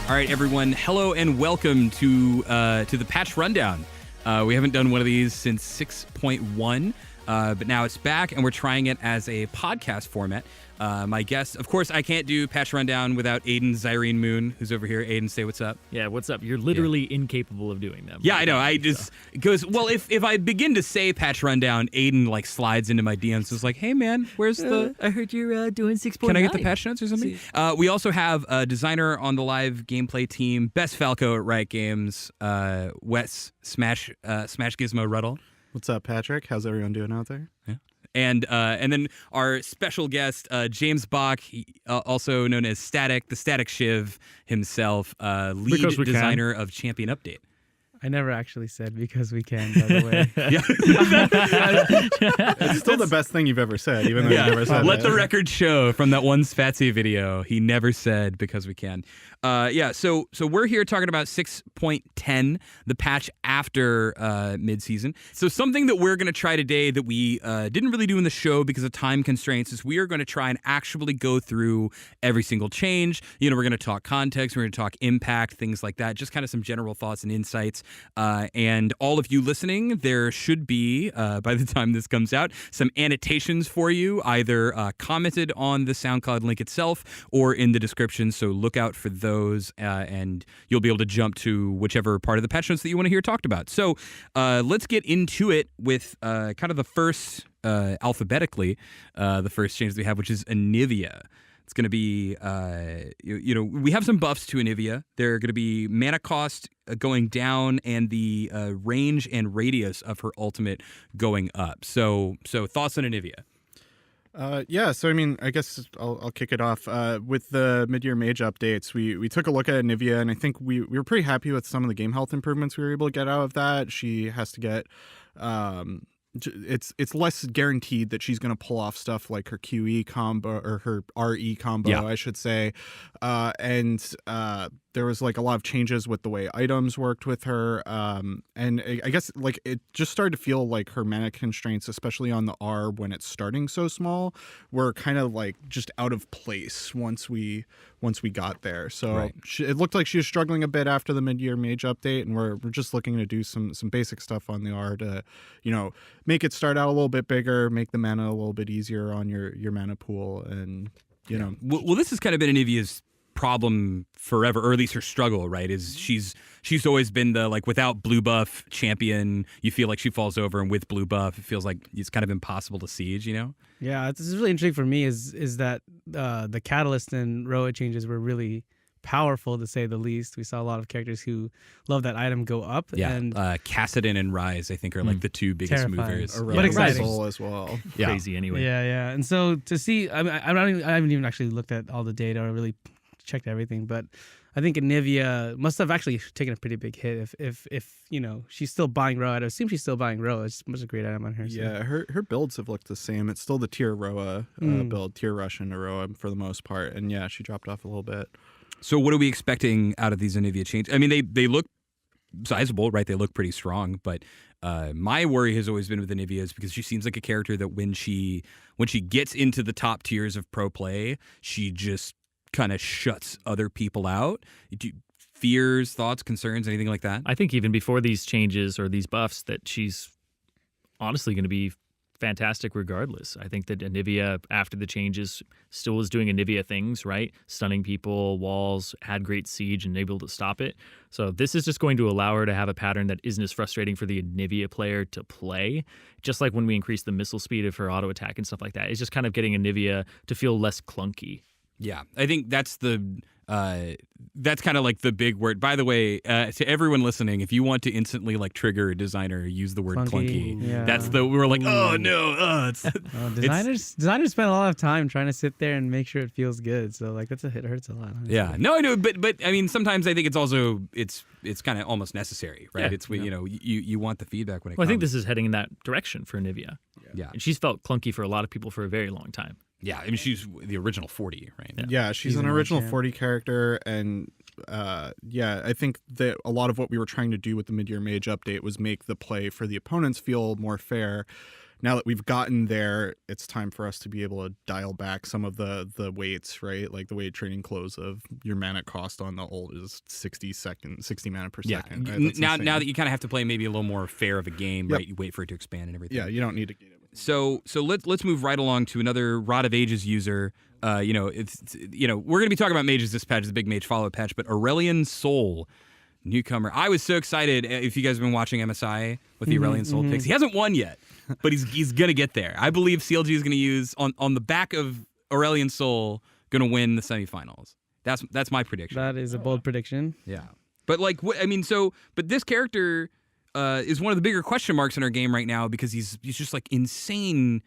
All right, everyone. Hello and welcome to the patch rundown. We haven't done one of these since 6.1, but now it's back, and we're trying it as a podcast format. My guest, of course, I can't do patch rundown without Aidan Zirene Moon, who's over here. Aidan, say what's up. Yeah, what's up? You're literally incapable of doing them. Yeah, I know. I just goes, well, if I begin to say patch rundown, Aidan like slides into my DMs. It's like, hey man, where's the? I heard you're doing 6.9. Can I get the patch notes or something? We also have a designer on the live gameplay team, Best Falco at Riot Games, Wesley SmashGizmo Ruttle. What's up, Patrick? How's everyone doing out there? Yeah. And then our special guest, James Bach, also known as Statikk, the Statikk Shiv himself, lead designer of Champion Update. I never actually said because we can, by the way. It's still the best thing you've ever said, even though you never said Let the record show from that one Spatsy video, he never said because we can. So we're here talking about 6.10, the patch after Midseason. So something that we're going to try today that we didn't really do in the show because of time constraints is we are going to try and actually go through every single change. You know, we're going to talk context, we're going to talk impact, things like that, just kind of some general thoughts and insights. And all of you listening, there should be, by the time this comes out, some annotations for you, either commented on the SoundCloud link itself or in the description. So look out for those, and you'll be able to jump to whichever part of the patch notes that you want to hear talked about. So let's get into it with kind of the first, alphabetically, the first change that we have, which is Anivia. It's going to be, we have some buffs to Anivia. They're going to be mana cost going down and the range and radius of her ultimate going up. So thoughts on Anivia? So I mean, I guess I'll kick it off with the mid-year mage updates. We took a look at Anivia, and I think we were pretty happy with some of the game health improvements we were able to get out of that. She has to get it's less guaranteed that she's going to pull off stuff like her QE combo or her RE combo, I should say. And there was like a lot of changes with the way items worked with her. And I guess like it just started to feel like her mana constraints, especially on the R when it's starting so small, were kind of like just out of place once we got there. So it looked like she was struggling a bit after the mid-year mage update, and we're just looking to do some basic stuff on the R to, make it start out a little bit bigger, make the mana a little bit easier on your mana pool, and Well, this has kind of been Anivia's problem forever, or at least her struggle, right? Is she's always been the like without blue buff champion, you feel like she falls over, and with blue buff, it feels like it's kind of impossible to siege, Yeah, this is really interesting for me is that the Catalyst and Roa changes were really powerful, to say the least. We saw a lot of characters who love that item go up. Yeah, and Kassadin and Rise, I think, are like the two biggest movers. But exciting as well. Yeah. Crazy anyway. Yeah. And so to see, I haven't even actually looked at all the data or really checked everything, but I think Anivia must have actually taken a pretty big hit if she's still buying Roa. I assume she's still buying Roa. It's a great item on her. So. Yeah, her builds have looked the same. It's still the tier Roa build, tier Rush into Roa for the most part, and yeah, she dropped off a little bit. So what are we expecting out of these Anivia changes? I mean, they look sizable, right? They look pretty strong, but my worry has always been with Anivia is because she seems like a character that when she gets into the top tiers of pro play, she just kind of shuts other people out. Fears, thoughts, concerns, anything like that? I think even before these changes or these buffs that she's honestly going to be fantastic regardless. I think that Anivia, after the changes, still is doing Anivia things, right? Stunning people, walls, had great siege, and able to stop it. So this is just going to allow her to have a pattern that isn't as frustrating for the Anivia player to play. Just like when we increase the missile speed of her auto attack and stuff like that. It's just kind of getting Anivia to feel less clunky. Yeah, I think that's that's kind of like the big word. By the way, to everyone listening, if you want to instantly like trigger a designer, use the word clunky. Yeah. That's we're like, oh no, designers spend a lot of time trying to sit there and make sure it feels good. So like it hurts a lot. Honestly. Yeah, no, I know, but I mean, sometimes I think it's also it's kind of almost necessary, right? Yeah. You want the feedback when it comes. I think this is heading in that direction for Anivia. Yeah, and she's felt clunky for a lot of people for a very long time. Yeah, I mean, she's the original 40, right? Yeah, she's an original 40 character, and I think that a lot of what we were trying to do with the mid-year mage update was make the play for the opponents feel more fair. now that we've gotten there, it's time for us to be able to dial back some of the weights, right? Like the weight training close of your mana cost on the ult is 60 mana per second. Right? Now that you kind of have to play maybe a little more fair of a game, right? You wait for it to expand and everything. Yeah, you don't need to get it. So let's move right along to another Rod of Ages user. We're going to be talking about mages this patch, the big mage follow patch, but Aurelian Soul, newcomer. I was so excited. If you guys have been watching MSI with the Aurelian Soul picks, he hasn't won yet, but he's going to get there. I believe CLG is going to use on the back of Aurelian Soul, going to win the semifinals. That's my prediction. That is a bold prediction. Yeah, but but this character is one of the bigger question marks in our game right now because he's just like insane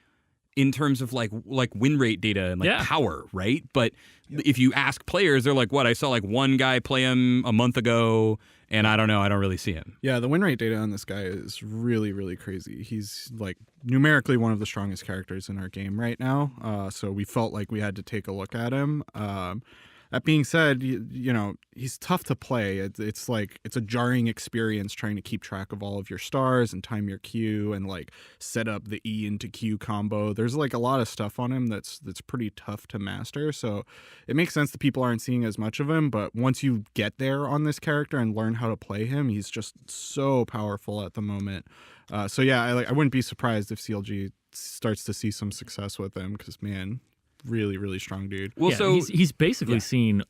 in terms of like win rate data and power, right? But if you ask players, they're like, "What? I saw like one guy play him a month ago, and I don't know. I don't really see him." Yeah, the win rate data on this guy is really, really crazy. He's like numerically one of the strongest characters in our game right now. So we felt like we had to take a look at him. That being said, he's tough to play. It's a jarring experience trying to keep track of all of your stars and time your Q and like set up the E into Q combo. There's like a lot of stuff on him that's pretty tough to master. So it makes sense that people aren't seeing as much of him. But once you get there on this character and learn how to play him, he's just so powerful at the moment. So yeah, I wouldn't be surprised if CLG starts to see some success with him because man. Really, really strong dude. Well, so he's basically seen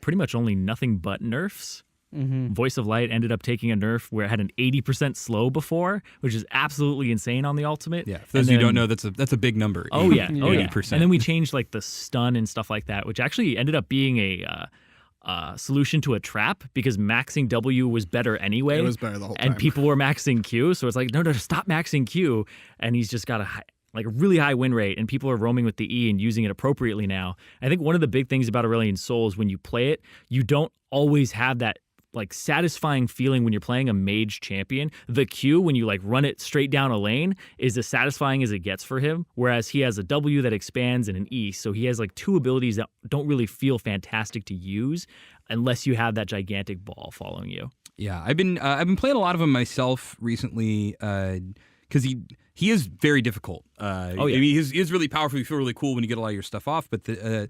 pretty much only nothing but nerfs. Voice of Light ended up taking a nerf where it had an 80% slow before, which is absolutely insane on the ultimate. Yeah, for those who don't know, that's a big number. 80%. And then we changed like the stun and stuff like that, which actually ended up being a solution to a trap because maxing W was better anyway. It was better the whole time. And people were maxing Q, so it's like, no, stop maxing Q. And he's just got a really high win rate, and people are roaming with the E and using it appropriately now. I think one of the big things about Aurelian Soul is when you play it, you don't always have that like satisfying feeling when you're playing a mage champion. The Q, when you like run it straight down a lane, is as satisfying as it gets for him, whereas he has a W that expands and an E, so he has like two abilities that don't really feel fantastic to use unless you have that gigantic ball following you. Yeah, I've been playing a lot of him myself recently because he is very difficult. I mean, he is really powerful. You feel really cool when you get a lot of your stuff off. But the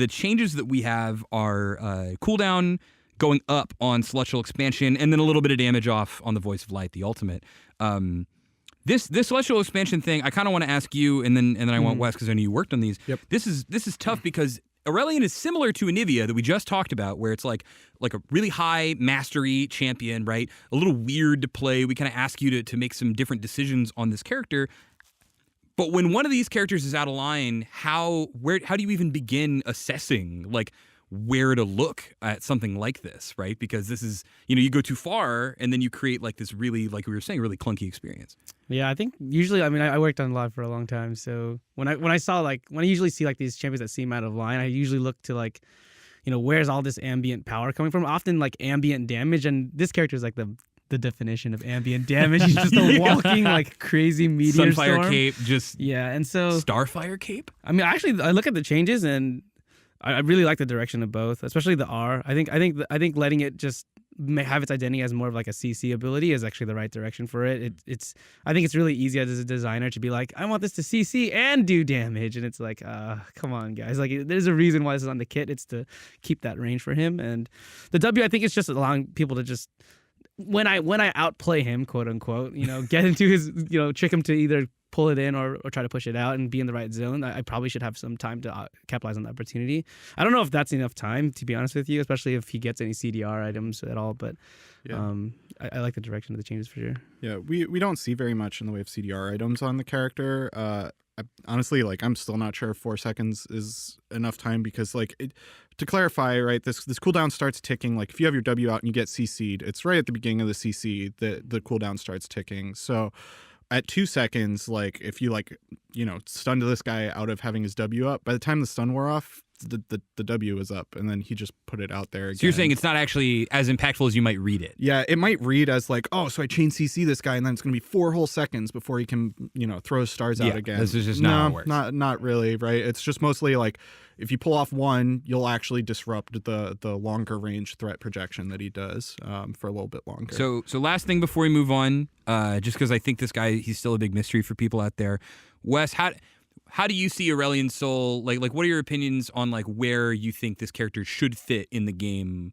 changes that we have are cooldown going up on Celestial Expansion, and then a little bit of damage off on the Voice of Light, the ultimate. This Celestial Expansion thing, I kind of want to ask you, and then I want Wes because I know you worked on these. Yep. This is tough because Aurelian is similar to Anivia that we just talked about, where it's like a really high mastery champion, right? A little weird to play. We kind of ask you to make some different decisions on this character. But when one of these characters is out of line, how do you even begin assessing like where to look at something like this, right? Because this is, you go too far and then you create like this really, like we were saying, really clunky experience. Yeah, I think usually, I mean, I worked on live for a long time, so when I usually see like these champions that seem out of line, I usually look to like, where's all this ambient power coming from? Often like ambient damage, and this character is like the definition of ambient damage. He's just a walking like crazy meteor Sunfire storm. Cape, just and so Starfire Cape. I mean, actually, I look at the changes and I really like the direction of both, especially the R. I think letting it just have its identity as more of like a CC ability is actually the right direction for it. I think it's really easy as a designer to be like, I want this to CC and do damage, and it's like, come on, guys. Like, there's a reason why this is on the kit. It's to keep that range for him, and the W, I think it's just allowing people to just when I outplay him, quote unquote, get into his, trick him to either pull it in or try to push it out and be in the right zone. I probably should have some time to capitalize on the opportunity. I don't know if that's enough time, to be honest with you, especially if he gets any CDR items at all. But I like the direction of the changes for sure. Yeah, we don't see very much in the way of CDR items on the character. Honestly, like, I'm still not sure if 4 seconds is enough time because, like, to clarify, right, this cooldown starts ticking. Like, if you have your W out and you get CC'd, it's right at the beginning of the CC that the cooldown starts ticking. So at 2 seconds, like, if you, like, stun this guy out of having his W up, by the time the stun wore off, the W was up, and then he just put it out there again. So you're saying it's not actually as impactful as you might read it? Yeah, it might read as like, oh, so I chain CC this guy, and then it's going to be 4 whole seconds before he can, throw his stars out again. This is just not how it works. Not really, right? It's just mostly like, if you pull off one, you'll actually disrupt the longer range threat projection that he does for a little bit longer. So last thing before we move on, just because I think this guy, he's still a big mystery for people out there. Wes, how do you see Aurelion Sol? Like what are your opinions on like where you think this character should fit in the game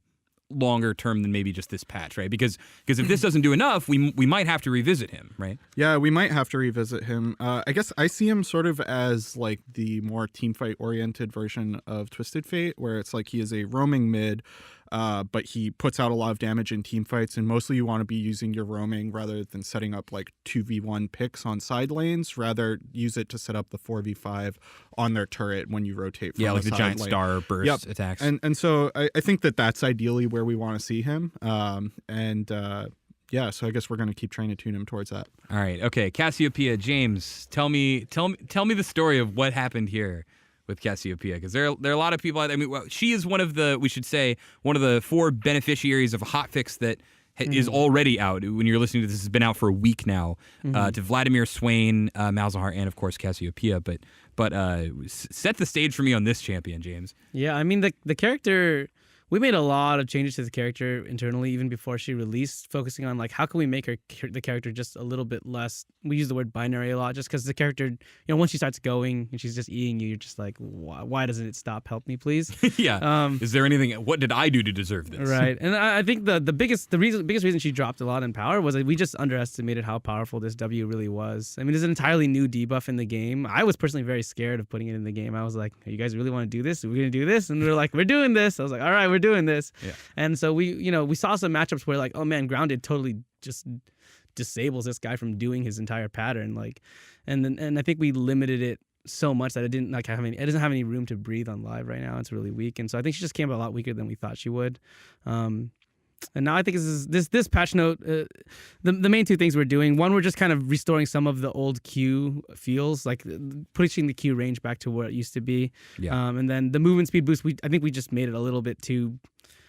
longer term than maybe just this patch, right? Because if this doesn't do enough, we might have to revisit him, right? Yeah, we might have to revisit him. I guess I see him sort of as like the more teamfight oriented version of Twisted Fate, where it's like he is a roaming mid, but he puts out a lot of damage in team fights, and mostly you want to be using your roaming rather than setting up like 2v1 picks on side lanes. Rather use it to set up the 4v5 on their turret when you rotate from like the side giant lane. star burst attacks. And so I think that's ideally where we want to see him. Yeah, so I guess we're going to keep trying to tune him towards that. All right. Okay. Cassiopeia, James, tell me the story of what happened here with Cassiopeia, because there are a lot of people. I mean, she is one of the 4 beneficiaries of a hotfix that is already out. When you're listening to this, has been out for a week now. To Vladimir, Swain, Malzahar, and of course Cassiopeia. But set the stage for me on this champion, James. Yeah, I mean the character. We made a lot of changes to the character internally, even before she released, focusing on like how can we make the character just a little bit less. We use the word binary a lot, just because the character, once she starts going and she's just eating you, you're just like, why doesn't it stop? Help me, please. Yeah. Is there anything? What did I do to deserve this? Right. And I think the biggest reason she dropped a lot in power was that we just underestimated how powerful this W really was. I mean, there's an entirely new debuff in the game. I was personally very scared of putting it in the game. I was like, hey, you guys really want to do this? Are we gonna do this? And they're like, we're doing this. I was like, all right, we're doing this. Yeah. And so we saw some matchups where like, oh man, grounded totally just disables this guy from doing his entire pattern. Like, and I think we limited it so much that it didn't like have any. It doesn't have any room to breathe on live right now. It's really weak, and so I think she just came out a lot weaker than we thought she would. And now I think this patch note, the main 2 things we're doing. One, we're just kind of restoring some of the old Q feels, like pushing the Q range back to where it used to be. Yeah. And then the movement speed boost, I think we just made it a little bit too.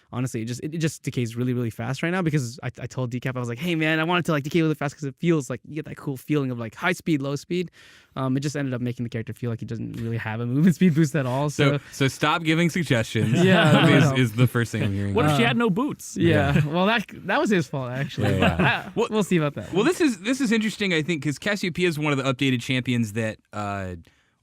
Honestly, it just decays really, really fast right now, because I told Decap, I was like, hey man, I want it to like decay really fast because it feels like you get that cool feeling of like high speed, low speed. It just ended up making the character feel like he doesn't really have a movement speed boost at all. So stop giving suggestions. Yeah, is the first thing I'm hearing. What if she had no boots? Yeah, well that was his fault actually. Yeah. We'll see about that. Well, this is interesting, I think, because Cassiopeia is one of the updated champions that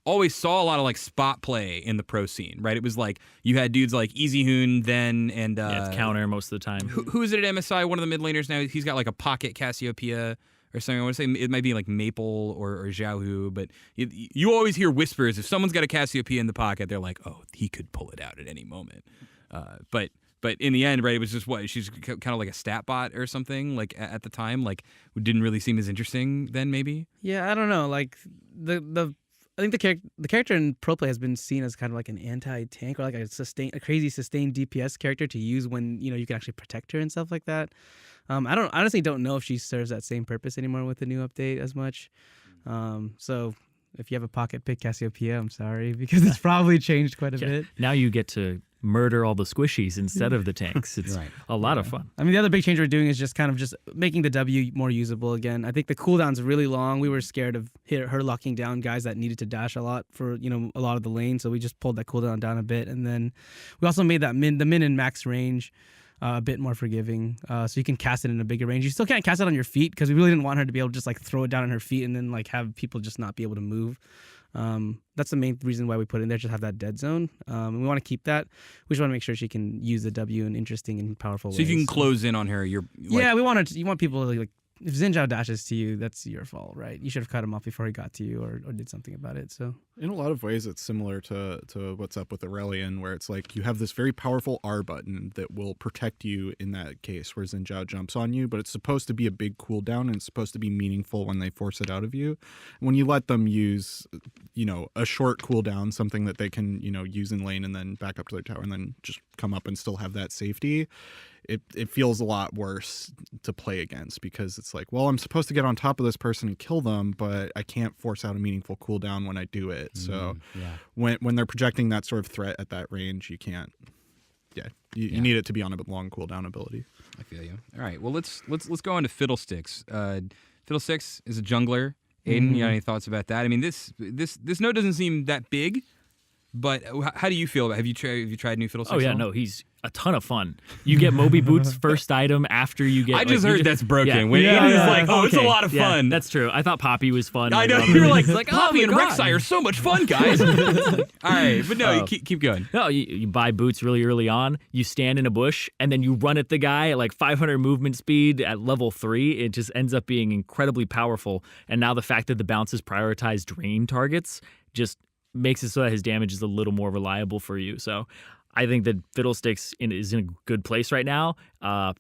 always saw a lot of like spot play in the pro scene, right? It was like you had dudes like Easy Hoon then, and it's counter most of the time. Who is it at MSI? One of the mid laners now. He's got like a pocket Cassiopeia or something. I want to say it might be like Maple or Xiaohu, but you always hear whispers. If someone's got a Cassiopeia in the pocket, they're like, oh, he could pull it out at any moment. But in the end, right, it was just she's kind of like a stat bot or something, like at the time, like didn't really seem as interesting then, maybe. Yeah, I don't know. Like I think the character in pro play has been seen as kind of like an anti-tank or like a crazy sustained DPS character to use when you can actually protect her and stuff like that. I honestly don't know if she serves that same purpose anymore with the new update as much. So if you have a pocket pick Cassiopeia, I'm sorry, because it's probably changed quite a bit. Now you get to murder all the squishies instead of the tanks. It's a lot of fun. I mean, the other big change we're doing is just kind of just making the W more usable again. I think the cooldown's really long. We were scared of her locking down guys that needed to dash a lot for a lot of the lane, so we just pulled that cooldown down a bit, and then we also made that the min and max range a bit more forgiving, so you can cast it in a bigger range. You still can't cast it on your feet because we really didn't want her to be able to just like throw it down on her feet and then like have people just not be able to move. That's the main reason why we put it in there, just have that dead zone. And we want to keep that. We just want to make sure she can use the W in interesting and powerful ways. So if you can close in on her, you're like, we want you want people to like, if Xin Zhao dashes to you, that's your fault, right? You should have cut him off before he got to you or did something about it. So in a lot of ways, it's similar to what's up with Aurelion, where it's like you have this very powerful R button that will protect you in that case where Xin Zhao jumps on you, but it's supposed to be a big cooldown and it's supposed to be meaningful when they force it out of you. And when you let them use, a short cooldown, something that they can, use in lane and then back up to their tower and then just come up and still have that safety, it feels a lot worse to play against, because it's like, well, I'm supposed to get on top of this person and kill them, but I can't force out a meaningful cooldown when I do it. So when they're projecting that sort of threat at that range, you can't. Yeah, you need it to be on a long cooldown ability. I feel you. All right, well let's go on to Fiddlesticks. Fiddlesticks is a jungler. Aidan, you got any thoughts about that? I mean, this node doesn't seem that big, but how do you feel about? Have you tried new Fiddlesticks? Oh yeah, no, he's a ton of fun. You get Moby Boots first item after you get. I just heard that's broken. Yeah. When Aidan's like, oh, it's a lot of fun. That's true. I thought Poppy was fun. I know you're like Poppy and Rek'Sai are so much fun, guys. All right, but no, you keep going. No, you buy boots really early on. You stand in a bush and then you run at the guy at like 500 movement speed at level 3. It just ends up being incredibly powerful. And now the fact that the bounces prioritize drain targets just makes it so that his damage is a little more reliable for you. So I think that Fiddlesticks is in a good place right now.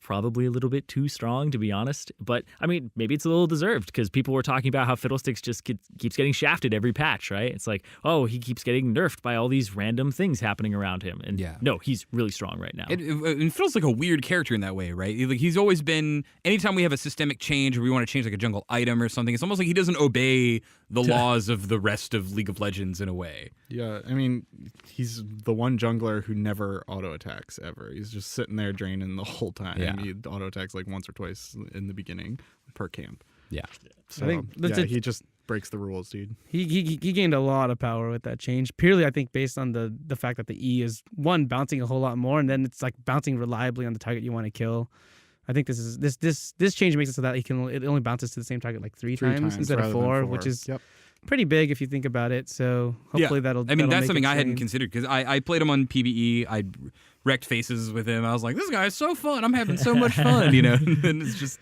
Probably a little bit too strong, to be honest. But, I mean, maybe it's a little deserved, because people were talking about how Fiddlesticks just keeps getting shafted every patch, right? It's like, oh, he keeps getting nerfed by all these random things happening around him. And no, he's really strong right now. It feels like a weird character in that way, right? Like, he's always been, anytime we have a systemic change or we want to change like a jungle item or something, it's almost like he doesn't obey the laws of the rest of League of Legends in a way. Yeah, I mean, he's the one jungler who never auto-attacks ever. He's just sitting there draining the whole time. Yeah. He auto-attacks like once or twice in the beginning per camp. Yeah. So, I think he just breaks the rules, dude. He gained a lot of power with that change, purely I think based on the fact that the E is one bouncing a whole lot more, and then it's like bouncing reliably on the target you want to kill. I think this change makes it so that it only bounces to the same target like three times instead of four, which is pretty big if you think about it. So hopefully that'll. I mean, that's make something it I hadn't sane. considered, because I played him on PvE. I wrecked faces with him. I was like, this guy is so fun. I'm having so much fun, you know. And it's just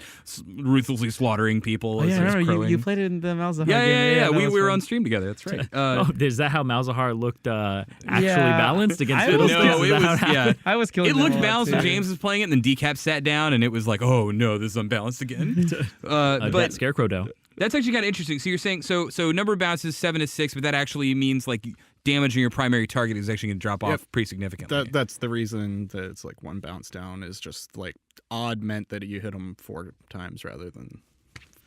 ruthlessly slaughtering people. Oh, as yeah, I there's remember crowing. you played it in the Malzahar Yeah. game. We was were fun. on stream together. That's right. Is that how Malzahar looked actually Yeah. balanced against I was- Fiddlesticks? No, Is it that how was happened? yeah. I was killing It them looked a lot, balanced when too. James was playing it, and then Decap sat down, and it was like, oh no, this is unbalanced again. That But Scarecrow dough. that's actually kind of interesting. So you're saying so number of bounces 7 to 6, but that actually means like damage on your primary target is actually going to drop off pretty significantly. That's the reason that it's like one bounce down is just like odd meant that you hit him 4 times rather than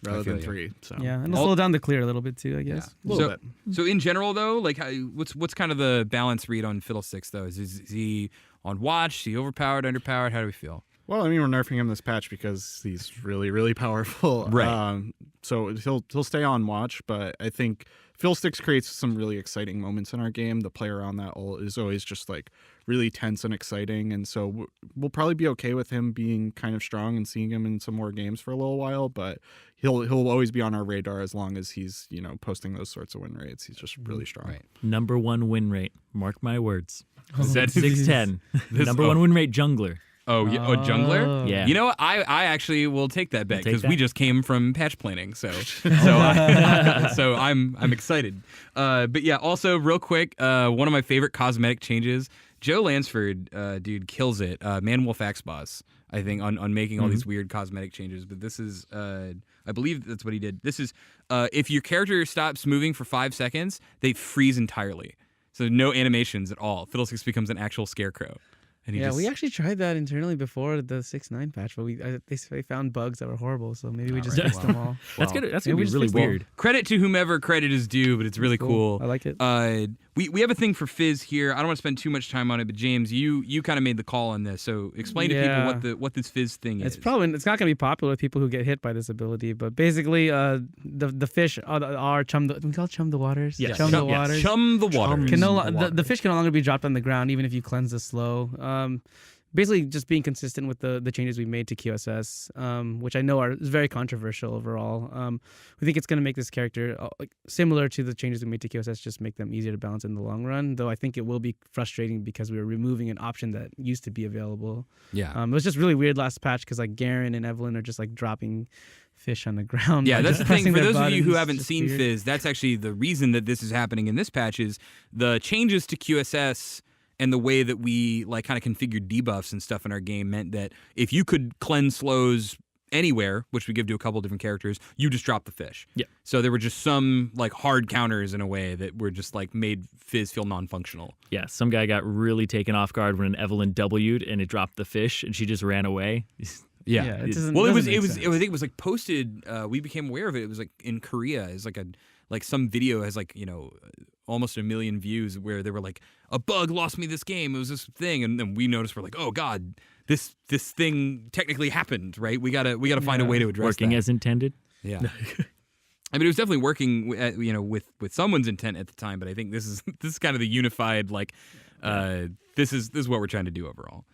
feel you. 3. So Yeah, and it'll slow down the clear a little bit too, I guess. a little so, bit. So in general, though, like what's kind of the balance read on Fiddlesticks though? Is he on watch? Is he overpowered, underpowered? How do we feel? Well, I mean, we're nerfing him this patch because he's really, really powerful. Right. So he'll stay on watch, but I think Fiddlesticks creates some really exciting moments in our game. The play around that ult is always just like really tense and exciting, and so we'll probably be okay with him being kind of strong and seeing him in some more games for a little while. But he'll always be on our radar as long as he's posting those sorts of win rates. He's just really strong. Right. Number 1 win rate. Mark my words. That 610. Number 1 win rate jungler. Oh, yeah, jungler? Yeah. You know what? I actually will take that bet, Take because we that. just came from patch planning, so I'm excited. But yeah, also real quick, one of my favorite cosmetic changes. Joe Lansford, dude, kills it. Man Wolf Axe Boss, I think, on making all these weird cosmetic changes. But this is, I believe that's what he did. This is, if your character stops moving for 5 seconds, they freeze entirely. So no animations at all. Fiddlesticks becomes an actual scarecrow. And he Yeah, just, we actually tried that internally before the 6.9 patch, but they found bugs that were horrible, so maybe we just fixed them all. That's gonna Yeah, be we just really fixed it. weird. credit to whomever credit is due, but it's really cool. I like it. We have a thing for Fizz here. I don't want to spend too much time on it, but James, you kind of made the call on this, so explain to people what this Fizz thing is. It's not going to be popular with people who get hit by this ability, but basically, the fish are chum. We call it chum the waters. Yes. Chum the waters. Chum the water. Can the fish can no longer be dropped on the ground even if you cleanse the slow. Basically, just being consistent with the changes we made to QSS, which I know is very controversial overall. We think it's going to make this character similar to the changes we made to QSS, just make them easier to balance in the long run. Though I think it will be frustrating because we were removing an option that used to be available. Yeah. It was just really weird last patch because like Garen and Evelyn are just like dropping fish on the ground. Yeah, by that's just the thing. pressing For their those of you who buttons. haven't Just seen weird. Fizz, that's actually the reason that this is happening in this patch is the changes to QSS and the way that we like kind of configured debuffs and stuff in our game meant that if you could cleanse slows anywhere, which we give to a couple different characters, you just drop the fish. Yeah. So there were just some like hard counters in a way that were just like made Fizz feel non-functional. Yeah, some guy got really taken off guard when an Evelyn W'd and it dropped the fish and she just ran away. Yeah. it doesn't, Well, I doesn't think make sense. it was like posted. We became aware of it. It was like in Korea. It's like some video has like, you know, almost 1 million views where they were like, a bug lost me this game. It was this thing, and then we noticed, we're like, oh god, this thing technically happened, right? We gotta find a way to address Working that. as intended. Yeah. I mean, it was definitely working, you know, with someone's intent at the time, but I think this is kind of the unified like, this is what we're trying to do overall.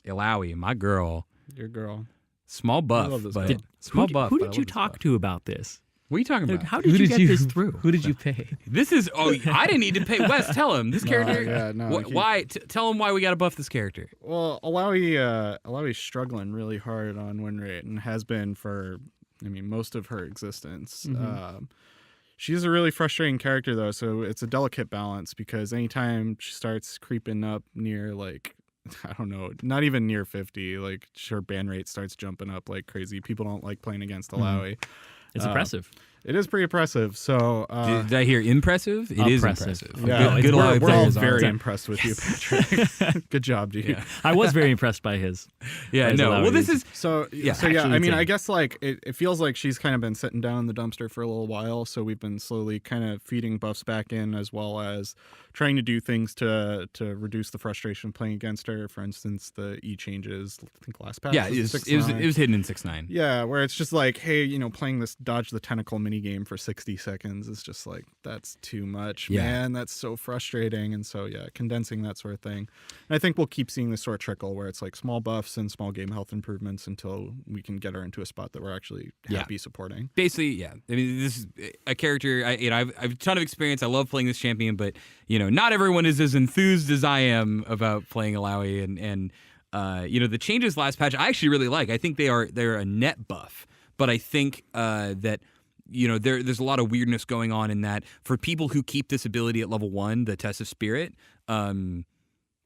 Ilawi, my girl, Your girl. small buff, love this but girl. small buff. Who but I did you love this talk buff. to about this? What are you talking about? How did you get this through? Who did you pay? This is I didn't need to pay. Wes, tell him this character. yeah, no, Why? Tell him why we got to buff this character. Well, Alawi's struggling really hard on win rate and has been for, I mean, most of her existence. She's a really frustrating character, though, so it's a delicate balance because anytime she starts creeping up near, like, I don't know, not even near 50, like, her ban rate starts jumping up like crazy. People don't like playing against Alawi. It's impressive. It is pretty impressive. So Did I hear impressive? It is Impressive. impressive. yeah, Good we're Alawi all players are. very impressed with you, Patrick. Good job, dude. Yeah. I was very impressed by his. Yeah, His no. Well, Alawi this is- is So Yeah, yeah, actually I mean, insane. I guess like it feels like she's kind of been sitting down in the dumpster for a little while. So we've been slowly kind of feeding buffs back in, as well as trying to do things to reduce the frustration of playing against her. For instance, the E changes. I think last patch. yeah. was It was 6-9. hidden in 6-9. Yeah, where it's just like, hey, you know, playing this dodge the tentacle mini game for 60 seconds is just like, that's too much, Yeah. man. That's so frustrating. And so, yeah, condensing that sort of thing. And I think we'll keep seeing this sort of trickle where it's like small buffs and small game health improvements until we can get her into a spot that we're actually happy supporting. Basically, yeah. I mean, this is a character. I've a ton of experience. I love playing this champion, but you know, not everyone is as enthused as I am about playing Alawi. And you know, the changes last patch I actually really like. I think they're a net buff, but I think that, you know, there's a lot of weirdness going on in that for people who keep this ability at level 1, the Test of Spirit.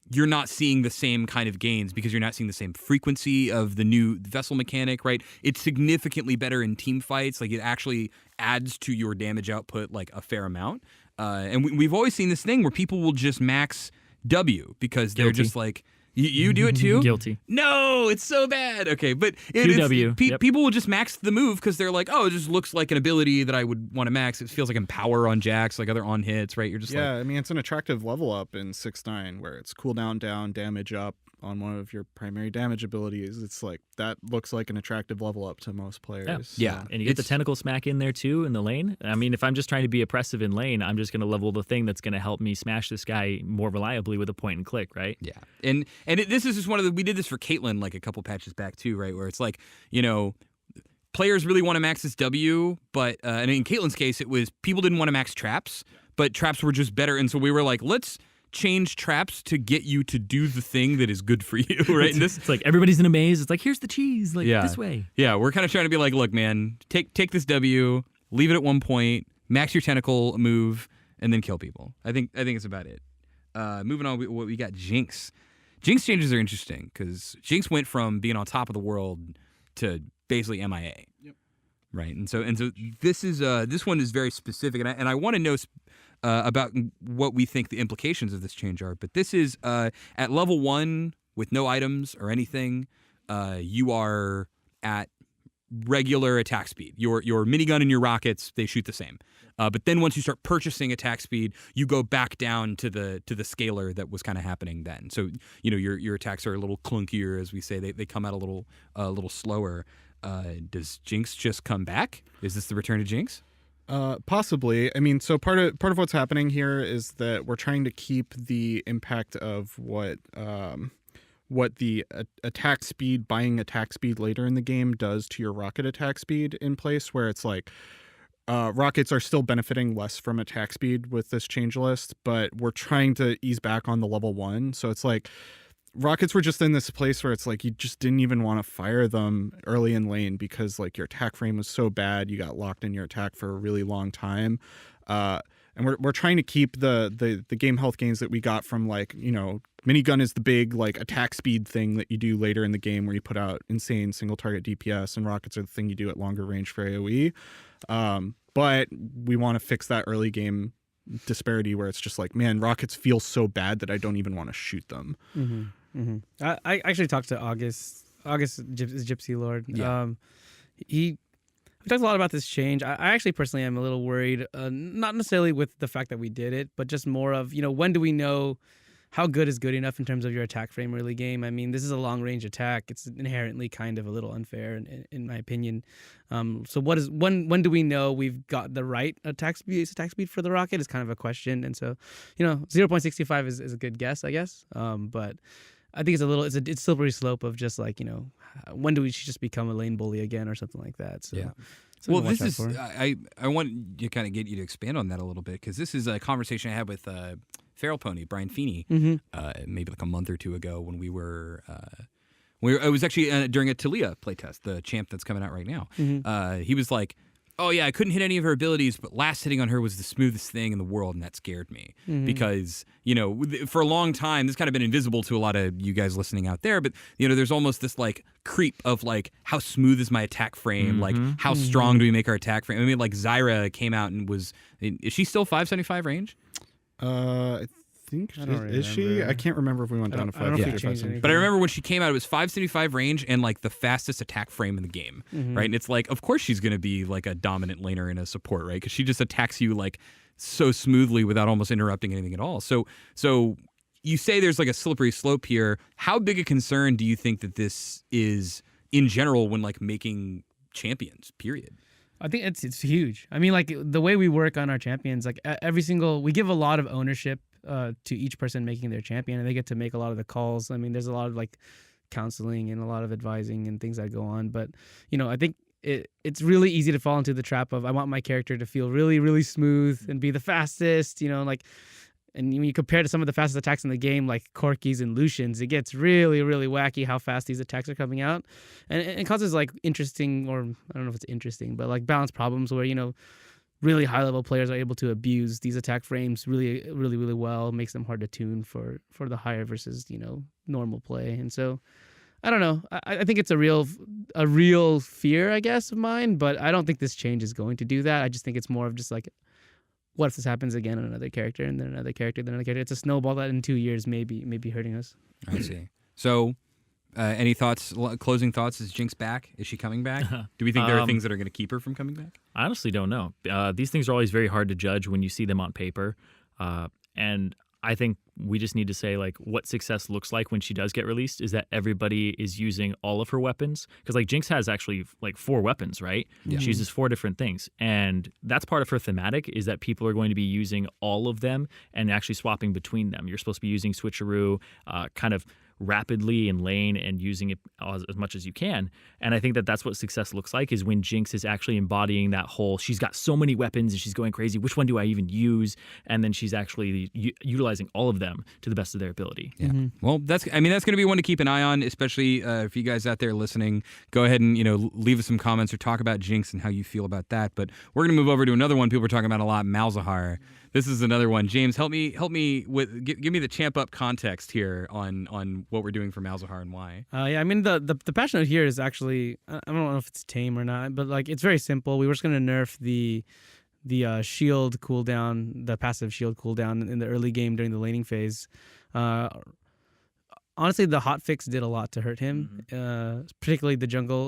You're not seeing the same kind of gains because you're not seeing the same frequency of the new vessel mechanic, right? It's significantly better in team fights. Like, it actually adds to your damage output like a fair amount. And we've always seen this thing where people will just max W because they're Guilty. just like, you do it too? Guilty. No, it's so bad. Okay, but QW, yep. people will just max the move because they're like, oh, it just looks like an ability that I would want to max. It feels like Empower on Jax, like other on hits, right? You're just Yeah, like, I mean, it's an attractive level up in 6-9 where it's cooldown down, damage up on one of your primary damage abilities. It's like, that looks like an attractive level up to most players. Yeah. So- And you get the It's- tentacle smack in there too in the lane. I mean, if I'm just trying to be oppressive in lane, I'm just going to level the thing that's going to help me smash this guy more reliably with a point and click, right? yeah. And this is just one of the, we did this for Caitlyn like a couple patches back too, right? Where it's like, you know, players really want to max this W, but and in Caitlyn's case, it was people didn't want to max traps, but traps were just better. And so we were like, let's change traps to get you to do the thing that is good for you, right? And this, It's like everybody's in a maze. It's like, here's the cheese, like Yeah. this way. yeah, we're kind of trying to be like, look, man, take this W, leave it at 1 point, max your tentacle move, and then kill people. I think it's about it. Moving on, we got Jinx. Jinx changes are interesting because Jinx went from being on top of the world to basically MIA. Yep. Right, and so this is this one is very specific, and I want to know about what we think the implications of this change are. But this is at level 1 with no items or anything. You are at regular attack speed. Your minigun and your rockets, they shoot the same. But then once you start purchasing attack speed, you go back down to the scalar that was kind of happening then. So, you know, your attacks are a little clunkier, as we say. They come out a little slower. Does Jinx just come back? Is this the return of Jinx? Possibly. I mean, so part of what's happening here is that we're trying to keep the impact of what the attack speed, buying attack speed later in the game does to your rocket attack speed in place, where it's like rockets are still benefiting less from attack speed with this change list, but we're trying to ease back on the level 1. So it's like Rockets were just in this place where it's like you just didn't even want to fire them early in lane because like your attack frame was so bad. You got locked in your attack for a really long time. And we're trying to keep the game health gains that we got from like, minigun is the big like attack speed thing that you do later in the game where you put out insane single target DPS, and rockets are the thing you do at longer range for AoE. But we want to fix that early game disparity where it's just like, man, rockets feel so bad that I don't even want to shoot them. I actually talked to August Gypsy Lord. Yeah. We talked a lot about this change. I actually personally am a little worried, not necessarily with the fact that we did it, but just more of, when do we know how good is good enough in terms of your attack frame early game? I mean, this is a long range attack. It's inherently kind of a little unfair in my opinion. So when do we know we've got the right attack speed for the rocket is kind of a question. And so, 0.65 is a good guess, I guess. But I think it's a slippery slope of just like, when do we just become a lane bully again or something like that? So, yeah. Well, this is I want to kind of get you to expand on that a little bit, because this is a conversation I had with Feral Pony Brian Feeney maybe like a month or two ago when we were. It was actually during a Talia playtest, the champ that's coming out right now. He was like, "Oh yeah, I couldn't hit any of her abilities, but last hitting on her was the smoothest thing in the world, and that scared me because for a long time this kind of been invisible to a lot of you guys listening out there. But there's almost this like creep of like how smooth is my attack frame, like how strong do we make our attack frame? I mean, like Zyra came out and is she still 575 range? I think is she? remember. I can't remember if we went down to I don't know if we 555. changed anything. But I remember when she came out, it was 575 range and like the fastest attack frame in the game, right? And it's like, of course she's going to be like a dominant laner and a support, right? Because she just attacks you like so smoothly without almost interrupting anything at all. So you say there's like a slippery slope here. How big a concern do you think that this is in general when like making champions, period? I think it's huge. I mean, like the way we work on our champions, like we give a lot of ownership to each person making their champion, and they get to make a lot of the calls. I mean, there's a lot of like counseling and a lot of advising and things that go on. But I think it's really easy to fall into the trap of I want my character to feel really, really smooth and be the fastest. And when you compare to some of the fastest attacks in the game, like Corkis and Lucians, it gets really, really wacky how fast these attacks are coming out. And it causes like interesting, or I don't know if it's interesting, but like balance problems where, really high level players are able to abuse these attack frames really, really, really well. It makes them hard to tune for the higher versus, normal play. And so I don't know. I think it's a real fear, I guess, of mine, but I don't think this change is going to do that. I just think it's more of just like, what if this happens again on another character and then another character, then another character? It's a snowball that in 2 years may be hurting us. I see. So, any thoughts, closing thoughts? Is Jinx back? Is she coming back? Do we think there are things that are going to keep her from coming back? I honestly don't know. These things are always very hard to judge when you see them on paper. And I think we just need to say like what success looks like when she does get released is that everybody is using all of her weapons, because like Jinx has actually like 4 weapons, right? Yeah. She uses 4 different things, and that's part of her thematic is that people are going to be using all of them and actually swapping between them. You're supposed to be using switcheroo kind of rapidly in lane and using it as much as you can. And I think that that's what success looks like, is when Jinx is actually embodying that whole, she's got so many weapons and she's going crazy, which one do I even use? And then she's actually utilizing all of them to the best of their ability. Yeah. Well, that's going to be one to keep an eye on, especially if you guys out there listening, go ahead and, leave us some comments or talk about Jinx and how you feel about that. But we're going to move over to another one people are talking about a lot, Malzahar. This is another one. James, help me with give me the champ up context here on what we're doing for Malzahar and why. Yeah, I mean the patch note here is actually, I don't know if it's tame or not, but like it's very simple. We were just gonna nerf the shield cooldown, the passive shield cooldown in the early game during the laning phase. Honestly, the hotfix did a lot to hurt him, particularly the jungle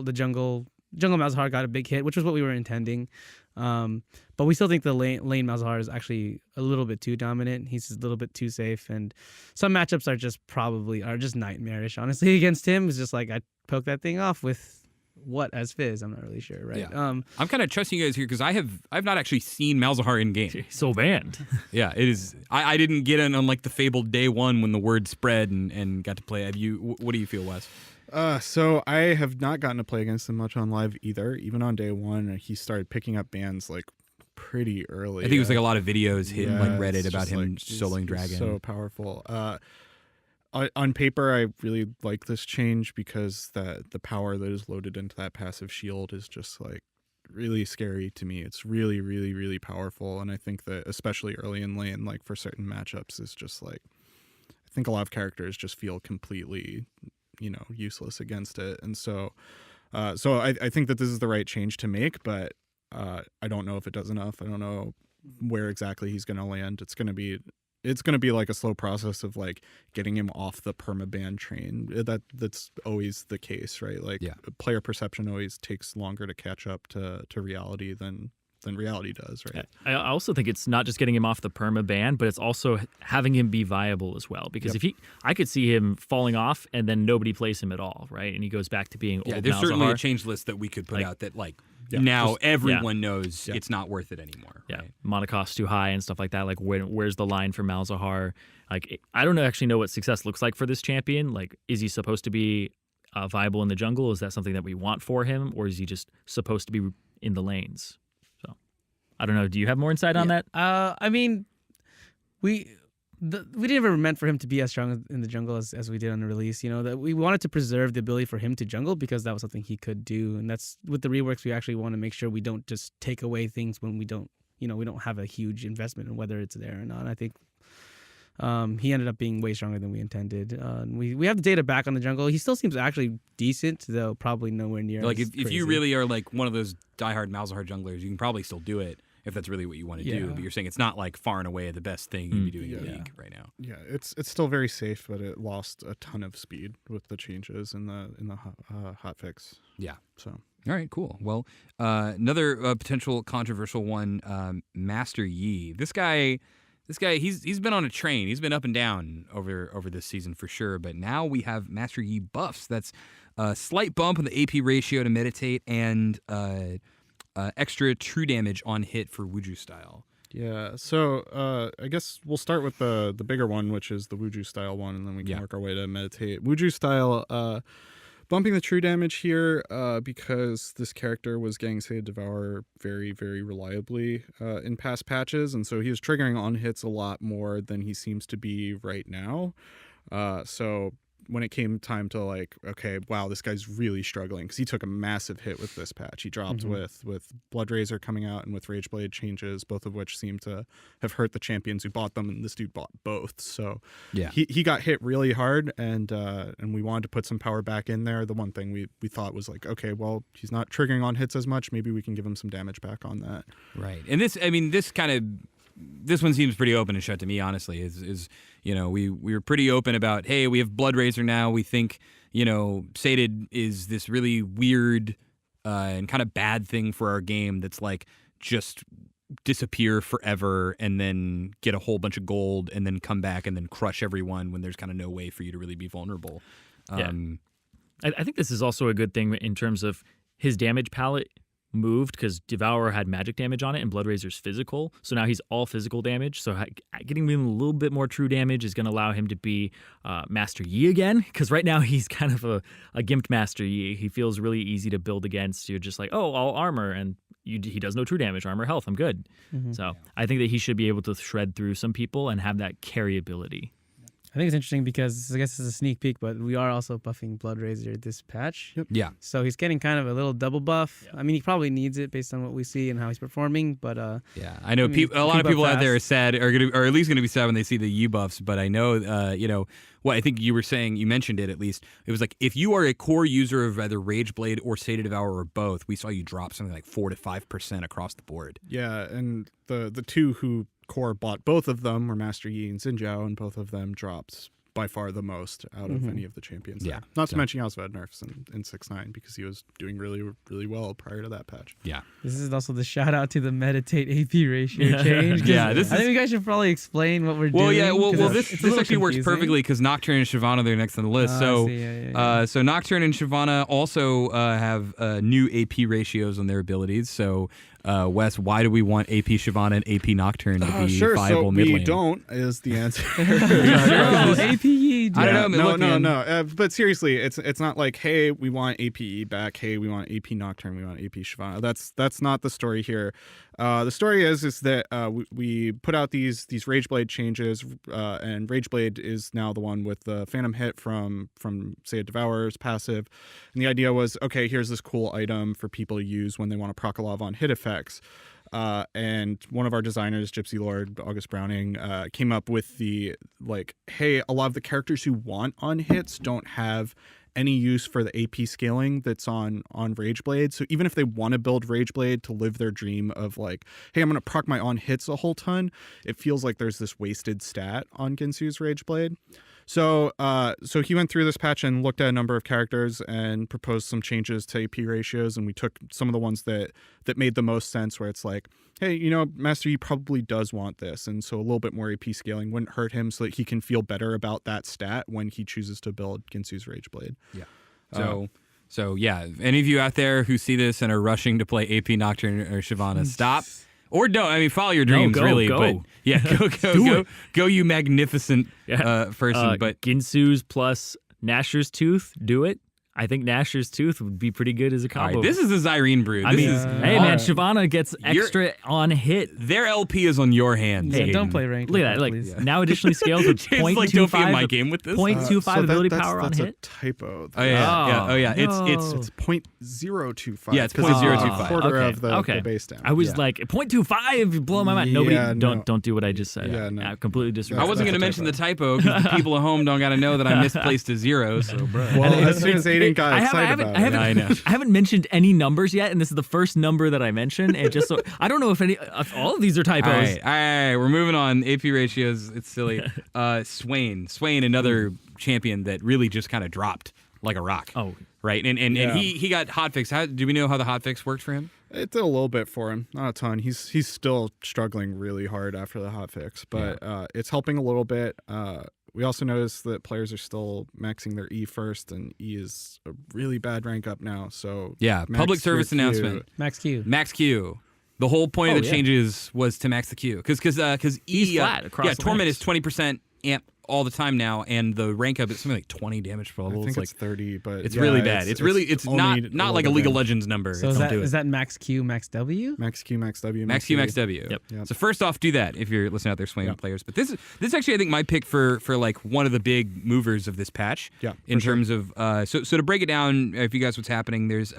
Malzahar got a big hit, which was what we were intending. But we still think the lane Malzahar is actually a little bit too dominant. He's a little bit too safe, and some matchups are just nightmarish, honestly, against him. It's just like I poke that thing off with what as Fizz? I'm not really sure, right? Yeah. I'm kind of trusting you guys here because I've not actually seen Malzahar in game. So banned. Yeah, it is. I didn't get in on like the fabled day one when the word spread and got to play. What do you feel, Wes? So I have not gotten to play against him much on live either. Even on day one, he started picking up bans like pretty early. I think it was like a lot of videos hit like Reddit it's about just, him like, soloing he's Dragon. so powerful. On paper, I really like this change because the power that is loaded into that passive shield is just like really scary to me. It's really, really, really powerful, and I think that especially early in lane, like for certain matchups, is just like I think a lot of characters just feel completely, useless against it, and so I think that this is the right change to make, but I don't know if it does enough. I don't know where exactly he's going to land. It's going to be like a slow process of like getting him off the permaban train. That's always the case, right? Like player perception always takes longer to catch up to reality than reality does, right? I also think it's not just getting him off the perma ban, but it's also having him be viable as well. Because I could see him falling off and then nobody plays him at all, right? And he goes back to being old. There's Malzahar. certainly a change list that we could put out that now everyone knows it's not worth it anymore. Yeah, right? mana cost too high and stuff like that. Like where's the line for Malzahar? Like I don't actually know what success looks like for this champion. Like is he supposed to be viable in the jungle? Is that something that we want for him, or is he just supposed to be in the lanes? I don't know. Do you have more insight on that? I mean, we never meant for him to be as strong in the jungle as we did on the release. That we wanted to preserve the ability for him to jungle because that was something he could do, and that's with the reworks. We actually want to make sure we don't just take away things when we don't have a huge investment in whether it's there or not. I think he ended up being way stronger than we intended. We have the data back on the jungle. He still seems actually decent, though probably nowhere near. Like as if you really are like one of those diehard Malzahar junglers, you can probably still do it. If that's really what you want to do, but you're saying it's not like far and away the best thing you'd be doing in the league right now. Yeah, it's still very safe, but it lost a ton of speed with the changes in the hotfix. Yeah. So all right, cool. Well, another potential controversial one, Master Yi. This guy, he's been on a train. He's been up and down over this season for sure. But now we have Master Yi buffs. That's a slight bump in the AP ratio to meditate and extra true damage on hit for Wuju style. Yeah, so I guess we'll start with the bigger one, which is the Wuju style one, and then we can work our way to meditate. Wuju style, bumping the true damage here because this character was getting Sated Devour very, very reliably in past patches, and so he was triggering on hits a lot more than he seems to be right now. So when it came time to like, okay, wow, this guy's really struggling because he took a massive hit with this patch. He dropped with Blood Razor coming out and with Rageblade changes, both of which seem to have hurt the champions who bought them, and this dude bought both. So he got hit really hard, and we wanted to put some power back in there. The one thing we thought was like, okay, well, he's not triggering on hits as much. Maybe we can give him some damage back on that. Right. And this one seems pretty open and shut to me, honestly. We were pretty open about, hey, we have Blood Razor now. We think, Sated is this really weird and kind of bad thing for our game that's like just disappear forever and then get a whole bunch of gold and then come back and then crush everyone when there's kind of no way for you to really be vulnerable. I think this is also a good thing in terms of his damage palette moved because Devour had magic damage on it and Blood Razor's physical. So now he's all physical damage. So getting him a little bit more true damage is going to allow him to be Master Yi again. Because right now he's kind of a gimped Master Yi. He feels really easy to build against. You're just like, oh, all armor. And he does no true damage. Armor, health, I'm good. So I think that he should be able to shred through some people and have that carry ability. I think it's interesting because I guess it's a sneak peek, but we are also buffing Blood Razor this patch. Yep. Yeah. So he's getting kind of a little double buff. I mean, he probably needs it based on what we see and how he's performing, but I know a lot of people out there are sad, or at least going to be sad when they see the U buffs. But I know, what I think you were saying, you mentioned it at least. It was like if you are a core user of either Rageblade or Sated Devour or both, we saw you drop something like 4 to 5% across the board. Yeah, and the two who core bought both of them were Master Yi and Xin Zhao, and both of them dropped by far the most out of any of the champions. Yeah. Not to mention he also had nerfs in 6-9 because he was doing really, really well prior to that patch. Yeah. This is also the shout out to the meditate AP ratio change. I think you guys should probably explain what we're doing. This actually works perfectly because Nocturne and Shyvana, they're next on the list. So Nocturne and Shyvana also have new AP ratios on their abilities. So Wes, why do we want AP Shyvana and AP Nocturne to be viable mid lane? We don't is the answer. APE. I don't know. No. But seriously, it's not like, hey, we want APE back. Hey, we want AP Nocturne. We want AP Shyvana. That's not the story here. The story is that we put out these Rageblade changes, and Rageblade is now the one with the Phantom Hit from say a Devourer's passive, and the idea was, okay, here's this cool item for people to use when they want to proc a lot of on hit effects. And one of our designers, Gypsy Lord August Browning, came up with the hey, a lot of the characters who want on hits don't have any use for the AP scaling that's on Rageblade. So even if they want to build Rageblade to live their dream of hey, I'm going to proc my on hits a whole ton, it feels like there's this wasted stat on Ginsu's Rageblade. So he went through this patch and looked at a number of characters and proposed some changes to AP ratios, and we took some of the ones that made the most sense, where it's hey, Master Yi probably does want this, and so a little bit more AP scaling wouldn't hurt him, so that he can feel better about that stat when he chooses to build Ginsu's Rageblade. Yeah. So yeah, any of you out there who see this and are rushing to play AP Nocturne or Shyvana, stop. Or don't. I mean, follow your dreams, go, really. go. But yeah, go, you magnificent person. But Ginsu's plus Nasher's Tooth, do it. I think Nasher's Tooth would be pretty good as a combo. all right, this is the Zirene brew. I mean, hey man, Shyvana gets extra on hit. Their LP is on your hands. Yeah, Hayden. don't play ranked. Look at that. please. Now additionally scales with James, don't be in my game with this. 0.25 ability power on that's hit. a typo. Oh yeah, Oh, yeah. no. It's 0.025. Yeah, it's because 0.025. a quarter Okay, of the okay. base damage. I was like 0.25. You blow my mind. Nobody, Yeah, no. don't do what I just said. Yeah, no. I completely I disregard. wasn't going to That's a mention the typo because the people at home don't got to know that I misplaced a zero. So, bro. Well, as soon as Aidan got excited about it. I know. I haven't mentioned any numbers yet, and this is the first number that I mentioned. And just so I don't know if all of these are typos. All right, we're moving on. AP ratios, it's silly. Swain, another champion that really just kind of dropped like a rock. Oh, right, and Yeah. he got hotfix. Do we know how the hotfix worked for him? It did a little bit for him, not a ton. He's still struggling really hard after the hotfix, but it's helping a little bit. We also noticed that players are still maxing their E first, and E is a really bad rank up now. So Yeah, max public your service Q. announcement. Max Q. Max Q. The whole point of the changes was to max the Q, because E He's flat across the Torment ranks. is 20% amp all the time now, and the rank up is something like 20 damage per level. I think it's it's 30, but it's yeah, really bad. It's only not like a little League of bit. Legends number. So Don't do it. is that Max Q, Max W? Max Q, Max W, Max Q, Max W. Yep. Yep. So first off, do that if you're listening out there, swinging players. But this is actually, I think, my pick for like one of the big movers of this patch. Yeah, In for sure. terms of so to break it down, if you guys what's happening, there's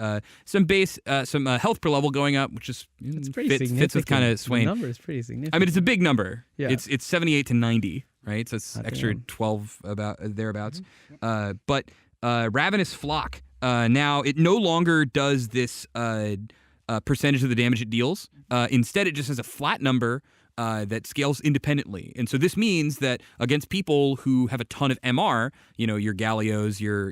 some base some health per level going up, which is It's pretty fits significant. with kind of The Swain. number is pretty significant. I mean, it's a big number. Yeah. It's 78 to 90, right? So it's extra damn. 12 about thereabouts. But Ravenous Flock, now it no longer does this percentage of the damage it deals. Instead, it just has a flat number that scales independently. And so this means that against people who have a ton of MR, your Gallios, your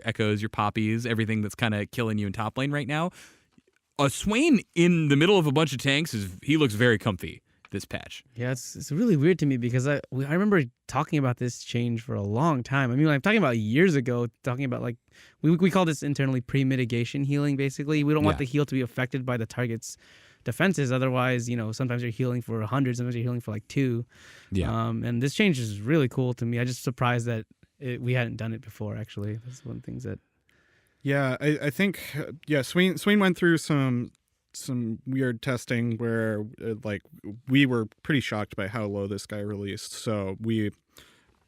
Echoes, your Poppies, everything that's kind of killing you in top lane right now, a Swain in the middle of a bunch of tanks he looks very comfy this patch. Yeah, it's really weird to me because I remember talking about this change for a long time. I mean, I'm talking about years ago, talking about we call this internally pre-mitigation healing, basically. We don't want the heal to be affected by the target's defenses. Otherwise, sometimes you're healing for 100, sometimes you're healing for 2. Yeah. And this change is really cool to me. I'm just surprised that we hadn't done it before, actually. That's one of the things that... Yeah, I think Swain went through some weird testing where we were pretty shocked by how low this guy released. So we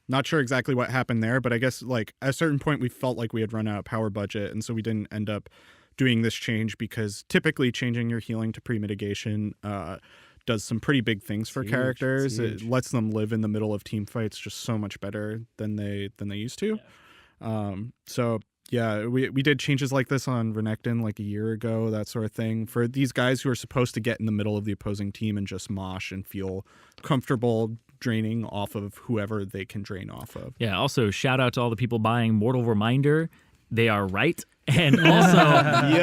not sure exactly what happened there, but I guess at a certain point we felt like we had run out of power budget, and so we didn't end up doing this change, because typically changing your healing to pre-mitigation does some pretty big things for It's huge. characters. It's huge. It lets them live in the middle of team fights just so much better than they used to. So yeah, we did changes like this on Renekton a year ago, that sort of thing, for these guys who are supposed to get in the middle of the opposing team and just mosh and feel comfortable draining off of whoever they can drain off of. Yeah, also shout out to all the people buying Mortal Reminder. They are right. And also,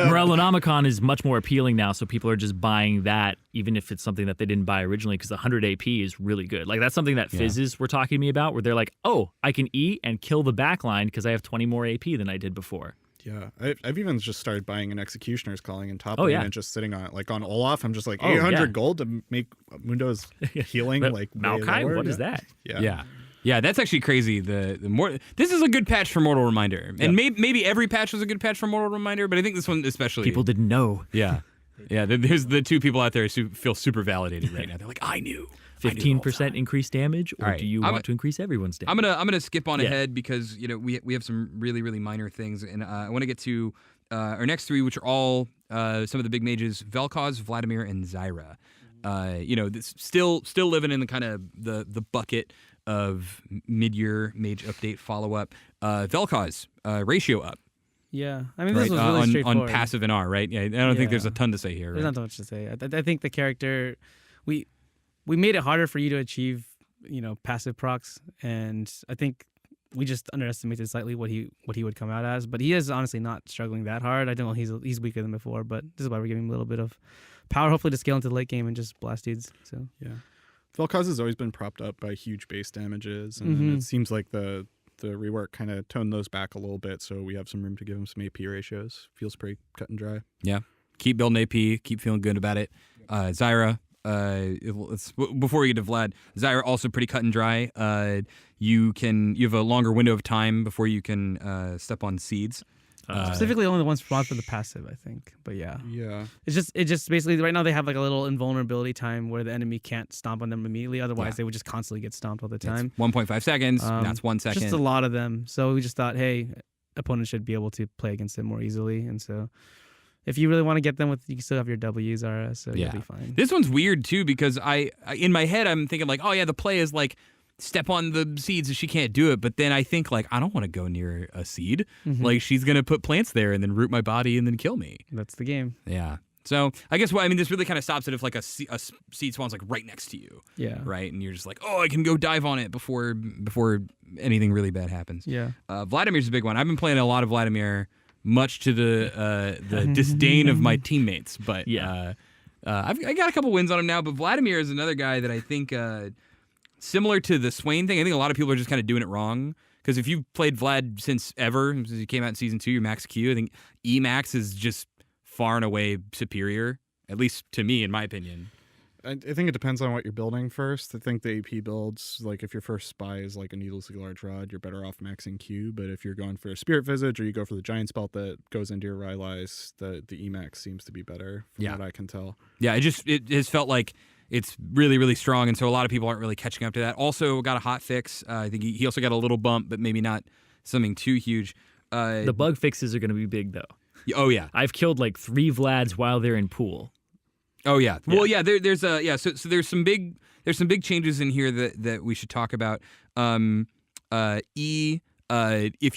Morellonomicon is much more appealing now, so people are just buying that, even if it's something that they didn't buy originally, because 100 AP is really good. That's something that Fizzes were talking to me about, where they're like, oh, I can E and kill the backline because I have 20 more AP than I did before. Yeah, I've even just started buying an Executioner's Calling in top Oh, lane yeah. and just sitting on it. On Olaf, I'm just 800 yeah. gold to make Mundo's healing But way Maokai, lower. what is that? Yeah, that's actually crazy. The more this is a good patch for Mortal Reminder, and maybe every patch was a good patch for Mortal Reminder, but I think this one especially. People didn't know. Yeah. Yeah, there's the two people out there who feel super validated right now. They're like, I knew. 15% increased damage, or All right. do you want to increase everyone's damage? I'm gonna skip on ahead because we have some really minor things, and I want to get to our next three, which are all some of the big mages: Vel'Koz, Vladimir, and Zyra. This still living in the kind of the bucket of mid-year mage update follow-up. Vel'Koz, ratio up. Yeah, I mean, this was really straightforward. On passive and R, right? Yeah, I don't think there's a ton to say here. There's not much to say. I think the character, we made it harder for you to achieve, passive procs, and I think we just underestimated slightly what he would come out as. But he is honestly not struggling that hard. I don't know, he's weaker than before, but this is why we're giving him a little bit of power, hopefully to scale into the late game and just blast dudes. So yeah, Vel'Koz has always been propped up by huge base damages, and then it seems like the rework kind of toned those back a little bit, so we have some room to give him some AP ratios. Feels pretty cut and dry. Yeah, keep building AP, keep feeling good about it. Zyra, before we get to Vlad, Zyra also pretty cut and dry. You have a longer window of time before you can step on seeds. Specifically, only the ones spawned for the passive, I think. But yeah, It just basically right now they have like a little invulnerability time where the enemy can't stomp on them immediately. Otherwise, they would just constantly get stomped all the time. 1.5 seconds. That's 1 second. Just a lot of them. So we just thought, hey, opponents should be able to play against it more easily. And so, if you really want to get them you can still have your W's, RS, so you'll be fine. This one's weird too because I in my head I'm thinking like, oh yeah, the play is like, step on the seeds if she can't do it, but then I think like I don't want to go near a seed. Like she's gonna put plants there and then root my body and then kill me. That's the game. Yeah. So I guess this really kind of stops it if like a seed spawn's like right next to you. Yeah. Right, and you're just like, oh, I can go dive on it before anything really bad happens. Yeah. Vladimir's a big one. I've been playing a lot of Vladimir, much to the disdain of my teammates, but I got a couple wins on him now. But Vladimir is another guy that I think. Similar to the Swain thing, I think a lot of people are just kind of doing it wrong. Because if you've played Vlad since he came out in Season 2, your max Q, I think E-max is just far and away superior, at least to me, in my opinion. I think it depends on what you're building first. I think the AP builds, like if your first spy is like a needlessly large rod, you're better off maxing Q. But if you're going for a Spirit Visage or you go for the Giant's Belt that goes into your Rylai's, the E-max seems to be better from what I can tell. Yeah, it has felt like it's really, really strong, and so a lot of people aren't really catching up to that. Also got a hot fix. I think he also got a little bump, but maybe not something too huge. The bug fixes are going to be big, though. Oh, yeah. I've killed like 3 Vlads while they're in pool. Oh, yeah. Well, yeah, there's there's some big changes in here that we should talk about. If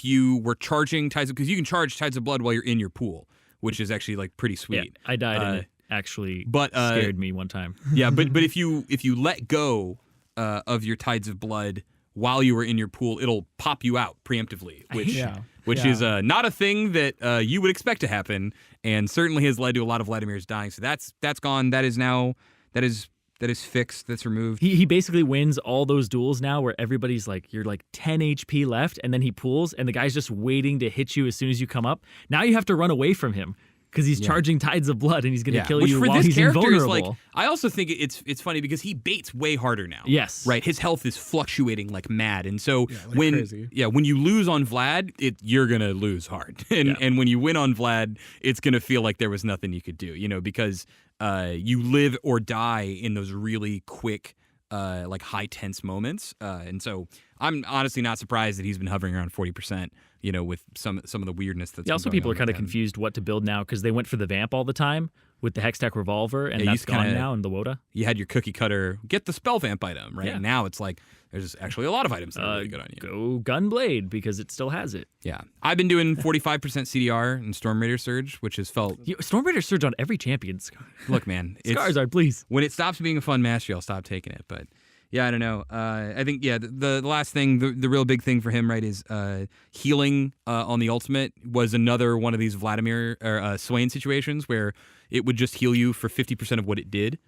you were charging Tides of... Because you can charge Tides of Blood while you're in your pool, which is actually like pretty sweet. Yeah, I died in it. Actually scared me one time. Yeah, but if you let go of your Tides of Blood while you were in your pool, it'll pop you out preemptively, which is not a thing that you would expect to happen, and certainly has led to a lot of Vladimir's dying. So that's gone. That is fixed. That's removed. He basically wins all those duels now where everybody's like, you're like 10 HP left, and then he pools, and the guy's just waiting to hit you as soon as you come up. Now you have to run away from him. Because he's charging Tides of Blood and he's going to kill you while he's invulnerable. Like, I also think it's funny because he baits way harder now. Yes. Right? His health is fluctuating like mad. And so when crazy. You lose on Vlad, you're going to lose hard. And when you win on Vlad, it's going to feel like there was nothing you could do, because you live or die in those really quick, like high tense moments. And so I'm honestly not surprised that he's been hovering around 40%. With some of the weirdness that's also people are kind of confused what to build now because they went for the Vamp all the time with the Hextech Revolver, and that's gone now in the WOTA. You had your cookie cutter, get the Spell Vamp item, right? Yeah. Now it's like there's actually a lot of items that are really good on you. Go Gunblade because it still has it. Yeah. I've been doing 45% CDR and Storm Raider Surge, which has felt... Storm Raider Surge on every champion. Look, man. Skarsgård, please. When it stops being a fun mastery, I'll stop taking it, but... Yeah, I don't know. I think, the last thing, the real big thing for him, right, is healing on the ultimate was another one of these Vladimir or Swain situations where it would just heal you for 50% of what it did.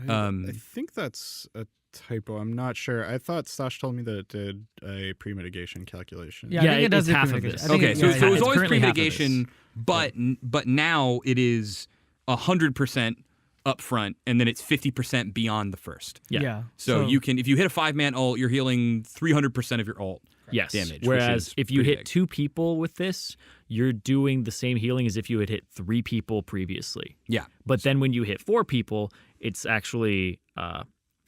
I think that's a typo. I'm not sure. I thought Stash told me that it did a pre-mitigation calculation. Yeah, I think it does half of this. Okay, so it was always pre-mitigation, but now it is 100% up front, and then it's 50% beyond the first. Yeah. So you can, if you hit a 5-man ult, you're healing 300% of your ult. Yes. damage. Whereas if you hit big. 2 people with this, you're doing the same healing as if you had hit 3 people previously. Yeah. But then when you hit 4 people, it's actually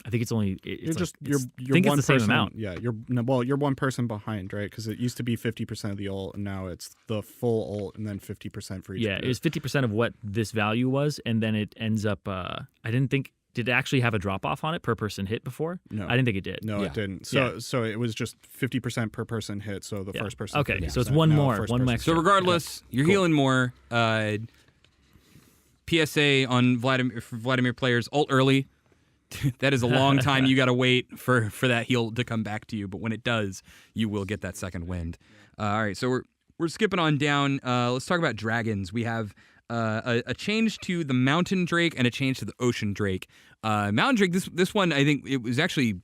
I think it's only You're it's you're I think one it's the person, same amount. Yeah, you're one person behind, right? Because it used to be 50% of the ult, and now it's the full ult, and then 50% for each. Yeah, it was 50% of what this value was, and then it ends up. I didn't think did it actually have a drop off on it per person hit before. No, I didn't think it did. No, Yeah. it didn't. So it was just 50% per person hit. So the first person. Okay, 50%, so it's one now more, first one person. extra. So regardless, you're Cool. healing more. PSA on Vladimir players: ult early. That is a long time you got to wait for that heal to come back to you. But when it does, you will get that second wind. All right, so we're skipping on down. Let's talk about dragons. We have a change to the mountain drake and a change to the ocean drake. Mountain drake. This one, I think it was actually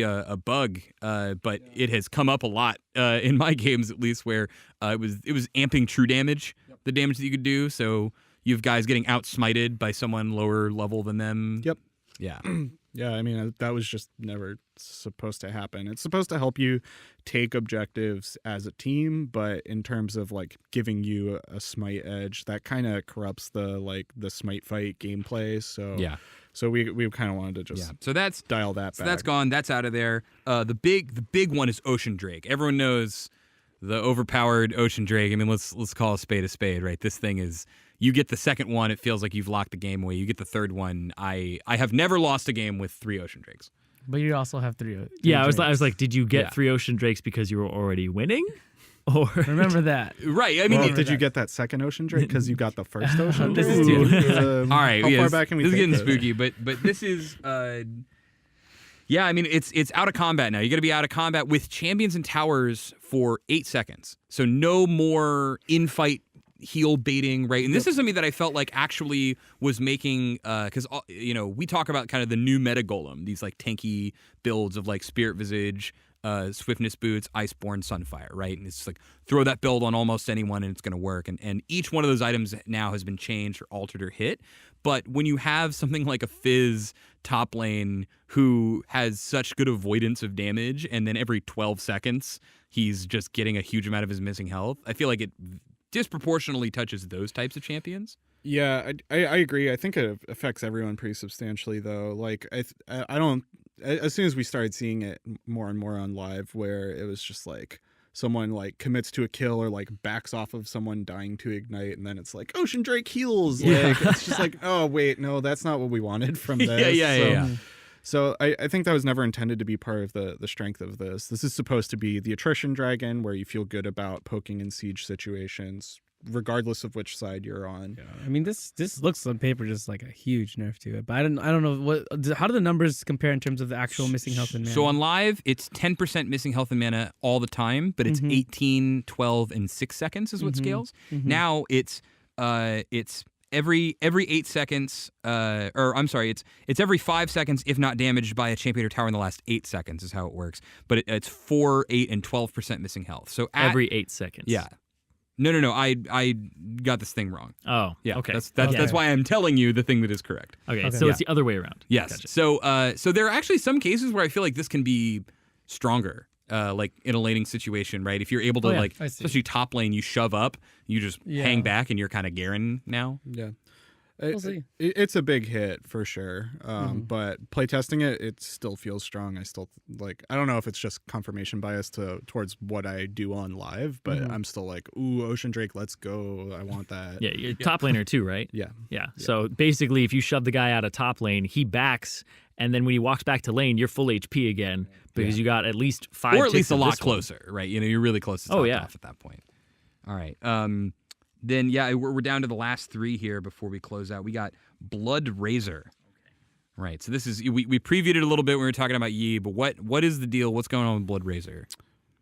a bug, but it has come up a lot in my games at least, where it was amping true damage, the damage that you could do. So you have guys getting outsmited by someone lower level than them. Yep. Yeah. Yeah, I mean, that was just never supposed to happen. It's supposed to help you take objectives as a team, but in terms of like giving you a smite edge, that kind of corrupts the smite fight gameplay. So Yeah. So we kind of wanted to just So that's dial that back. So that's gone. That's out of there. The big one is Ocean Drake. Everyone knows the overpowered Ocean Drake. I mean, let's call a spade, right? This thing is. You get the second one, it feels like you've locked the game away. You get the third one. I have never lost a game with 3 Ocean Drakes. But you also have three. Yeah, I drakes. was like, did you get Yeah. 3 ocean drakes because you were already winning, or Remember that. Right. I mean, Well, did you get that second ocean drake because you got the first ocean? This is Ooh, too- all right. How yeah, far this- back can we this is take getting this? spooky, but this is. Yeah, I mean, it's out of combat now. You got to be out of combat with champions and towers for 8 seconds. So no more in-fight heal baiting, right? And this is something that I felt like actually was making, because we talk about kind of the new meta golem, these like tanky builds of like Spirit Visage, Swiftness Boots, Iceborne, Sunfire, right? And it's like throw that build on almost anyone and it's going to work. And each one of those items now has been changed or altered or hit. But when you have something like a Fizz top lane who has such good avoidance of damage, and then every 12 seconds he's just getting a huge amount of his missing health, I feel like it disproportionately touches those types of champions. Yeah, I agree. I think it affects everyone pretty substantially, though. Like, I don't. As soon as we started seeing it more and more on live, where it was just like someone like commits to a kill or like backs off of someone dying to ignite, and then it's like Ocean Drake heals. Like, it's just like, oh wait, no, that's not what we wanted from this. Yeah. So I think that was never intended to be part of the strength of this. This is supposed to be the attrition dragon, where you feel good about poking in siege situations, regardless of which side you're on. I mean, this looks on paper just like a huge nerf to it, but I don't know how do the numbers compare in terms of the actual missing health and mana? So on live, it's 10% missing health and mana all the time, but it's 18, 12, and 6 seconds is what scales. Now it's every 8 seconds, it's every 5 seconds if not damaged by a champion or tower in the last 8 seconds is how it works. But it's 4, 8, and 12% missing health. So every 8 seconds. Yeah. No. I got this thing wrong. Oh, Yeah. okay. That's why I'm telling you the thing that is correct. Okay, so it's the other way around. Yes. Gotcha. So there are actually some cases where I feel like this can be stronger. Like in a laning situation, right? If you're able to I see. especially top lane, you shove up, you just hang back, and you're kind of Garen now. Yeah. We'll see. It's a big hit for sure, but playtesting it still feels strong. I still I don't know if it's just confirmation bias towards what I do on live, but I'm still like, ooh, Ocean Drake, let's go. I want that. Yeah, you're top laner too, right? Yeah. So basically, if you shove the guy out of top lane, he backs, and then when he walks back to lane, you're full HP again because you got at least 5 or at ticks least a of lot this one. closer, right? You're really close to top off at that point. All right. Then we're down to the last 3 here before we close out. We got Blood Razor. Right. So this is we previewed it a little bit when we were talking about Yi, but what is the deal? What's going on with Blood Razor?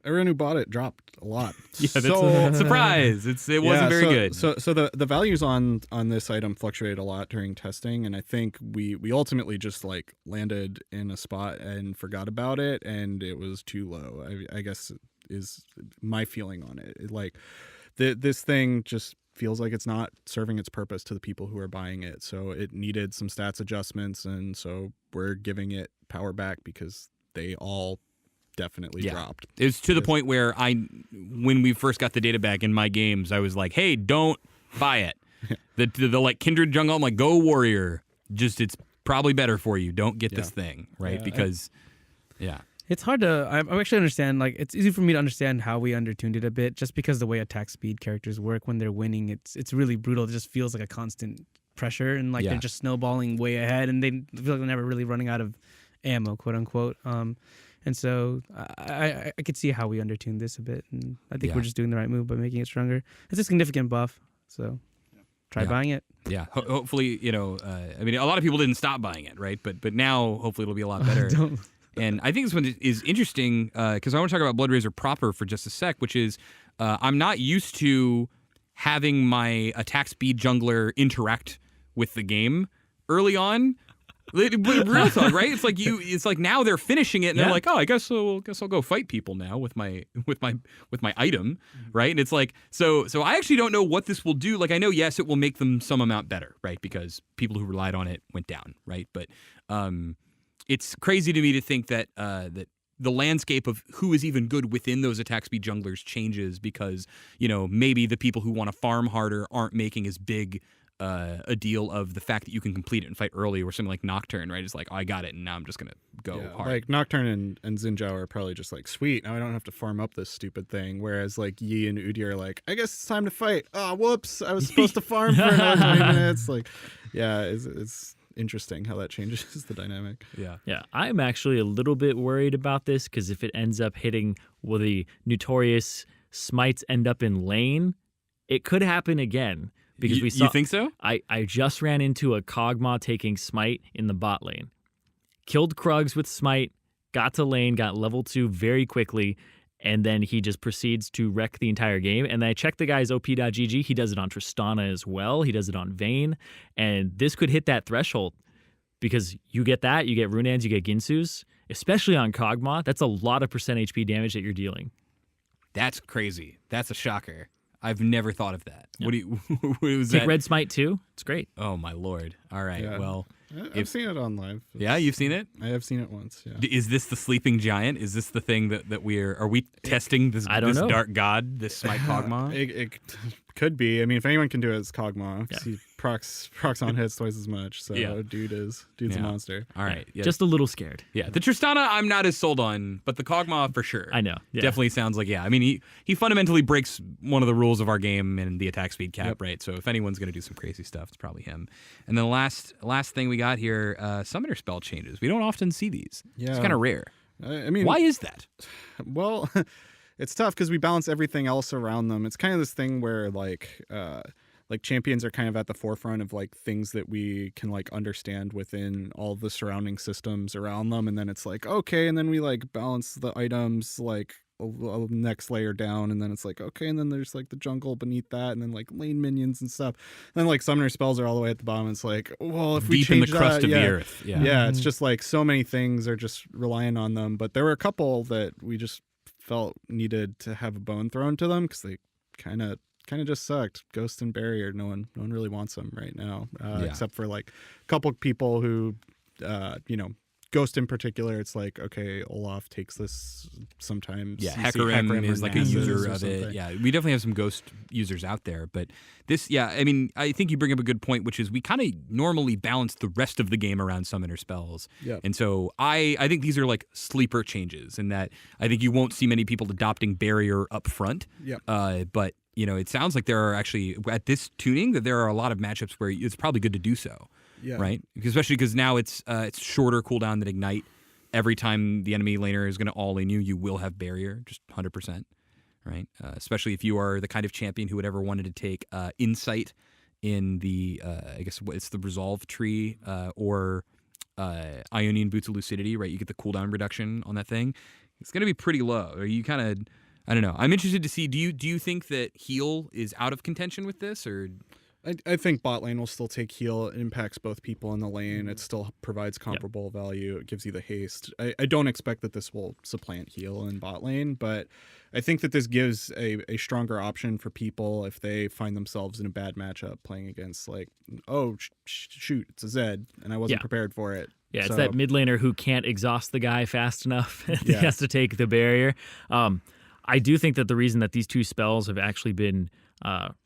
Everyone who bought it dropped a lot. That's a surprise. It wasn't very good. So the values on this item fluctuated a lot during testing, and I think we ultimately just like landed in a spot and forgot about it, and it was too low. I guess is my feeling on it. Like this thing just feels like it's not serving its purpose to the people who are buying it. So it needed some stats adjustments, and so we're giving it power back because they all definitely dropped. It's to the point where when we first got the data back in my games, I was like, hey, don't buy it. The like Kindred Jungle, I'm like, go Warrior. Just it's probably better for you. Don't get this thing, right? Yeah, because it's hard to. I actually understand. Like, it's easy for me to understand how we undertuned it a bit, just because the way attack speed characters work when they're winning, it's really brutal. It just feels like a constant pressure, and like they're just snowballing way ahead, and they feel like they're never really running out of ammo, quote unquote. And so I could see how we undertuned this a bit, and I think we're just doing the right move by making it stronger. It's a significant buff, so try buying it. Yeah, hopefully, I mean, a lot of people didn't stop buying it, right? But now, hopefully, it'll be a lot better. And I think this one is interesting because I want to talk about Bloodrazor proper for just a sec, which is I'm not used to having my attack speed jungler interact with the game early on. But real talk, right? It's like now they're finishing it, and they're like, oh, I guess I'll go fight people now with my item, right? And it's like, so I actually don't know what this will do. Like, I know, yes, it will make them some amount better, right? Because people who relied on it went down, right? But it's crazy to me to think that that the landscape of who is even good within those attack speed junglers changes because maybe the people who want to farm harder aren't making as big a deal of the fact that you can complete it and fight early, or something like Nocturne, right? It's like, oh, I got it, and now I'm just gonna go hard. Like Nocturne and Xinjiao are probably just like, sweet, now I don't have to farm up this stupid thing. Whereas like Yi and Udi are like, I guess it's time to fight. Oh, whoops, I was supposed to farm for another 20 minutes. Like, yeah, it's interesting how that changes the dynamic. Yeah. I'm actually a little bit worried about this because if it ends up hitting the notorious smites end up in lane, it could happen again. Because we saw, you think so? I just ran into a Kog'Maw taking Smite in the bot lane. Killed Krugs with Smite, got to lane, got level 2 very quickly, and then he just proceeds to wreck the entire game. And then I checked the guy's op.gg. He does it on Tristana as well. He does it on Vayne. And this could hit that threshold because you get that, you get Runans, you get Ginsus, especially on Kog'Maw. That's a lot of % HP damage that you're dealing. That's crazy. That's a shocker. I've never thought of that. Yeah. What was Take that? Red Smite too. It's great. Oh my lord! All right, Yeah. well, I've seen it on live. yeah, you've seen it. I have seen it once. Yeah. Is this the sleeping giant? Is this the thing that are we testing this? I don't know. Dark god, this Smite Kog'Maw? It could be. I mean, if anyone can do it, it's Kog'Maw. 'Cause Yeah. he procs on hits twice as much. So dude's a monster. All right, yeah. Just a little scared. Yeah, the Tristana I'm not as sold on, but the Kog'Maw for sure. I know. Yeah. Definitely sounds like, I mean, he fundamentally breaks one of the rules of our game in the attack speed cap, right? So if anyone's going to do some crazy stuff, it's probably him. And then the last thing we got here, summoner spell changes. We don't often see these. Yeah. It's kind of rare. I mean, why is that? Well, it's tough because we balance everything else around them. It's kind of this thing where like champions are kind of at the forefront of like things that we can like understand within all the surrounding systems around them, and then it's like, okay, and then we like balance the items like a next layer down, and then it's like, okay, and then there's like the jungle beneath that, and then like lane minions and stuff. And then like summoner spells are all the way at the bottom. It's like, well, if we deep in the change crust that, of the earth. yeah, it's just like so many things are just relying on them. But there were a couple that we just felt needed to have a bone thrown to them because they kind of just sucked. Ghost and Barrier, no one really wants them right now, except for like a couple people who, Ghost in particular. It's like, okay, Olaf takes this sometimes. Yeah, Hecarim is like a user of it. Yeah, we definitely have some Ghost users out there, but this, I mean, I think you bring up a good point, which is we kind of normally balance the rest of the game around summoner spells. Yeah. And so I think these are like sleeper changes in that I think you won't see many people adopting Barrier up front. Yeah. But it sounds like there are actually at this tuning that there are a lot of matchups where it's probably good to do so. Yeah. Right. Especially because now it's shorter cooldown than Ignite. Every time the enemy laner is going to all in you will have Barrier, just 100%. Right. Especially if you are the kind of champion who would ever wanted to take Insight in the I guess it's the Resolve tree or Ionian Boots of Lucidity. Right. You get the cooldown reduction on that thing. It's going to be pretty low. Or you kind of, I don't know. I'm interested to see. Do you think that heal is out of contention with this, or? I think bot lane will still take heal. It impacts both people in the lane. It still provides comparable value. It gives you the haste. I don't expect that this will supplant heal in bot lane, but I think that this gives a stronger option for people if they find themselves in a bad matchup playing against like, oh, shoot, it's a Zed, and I wasn't prepared for it. Yeah, it's that mid laner who can't exhaust the guy fast enough. He Yeah. has to take the barrier. I do think that the reason that these two spells have actually been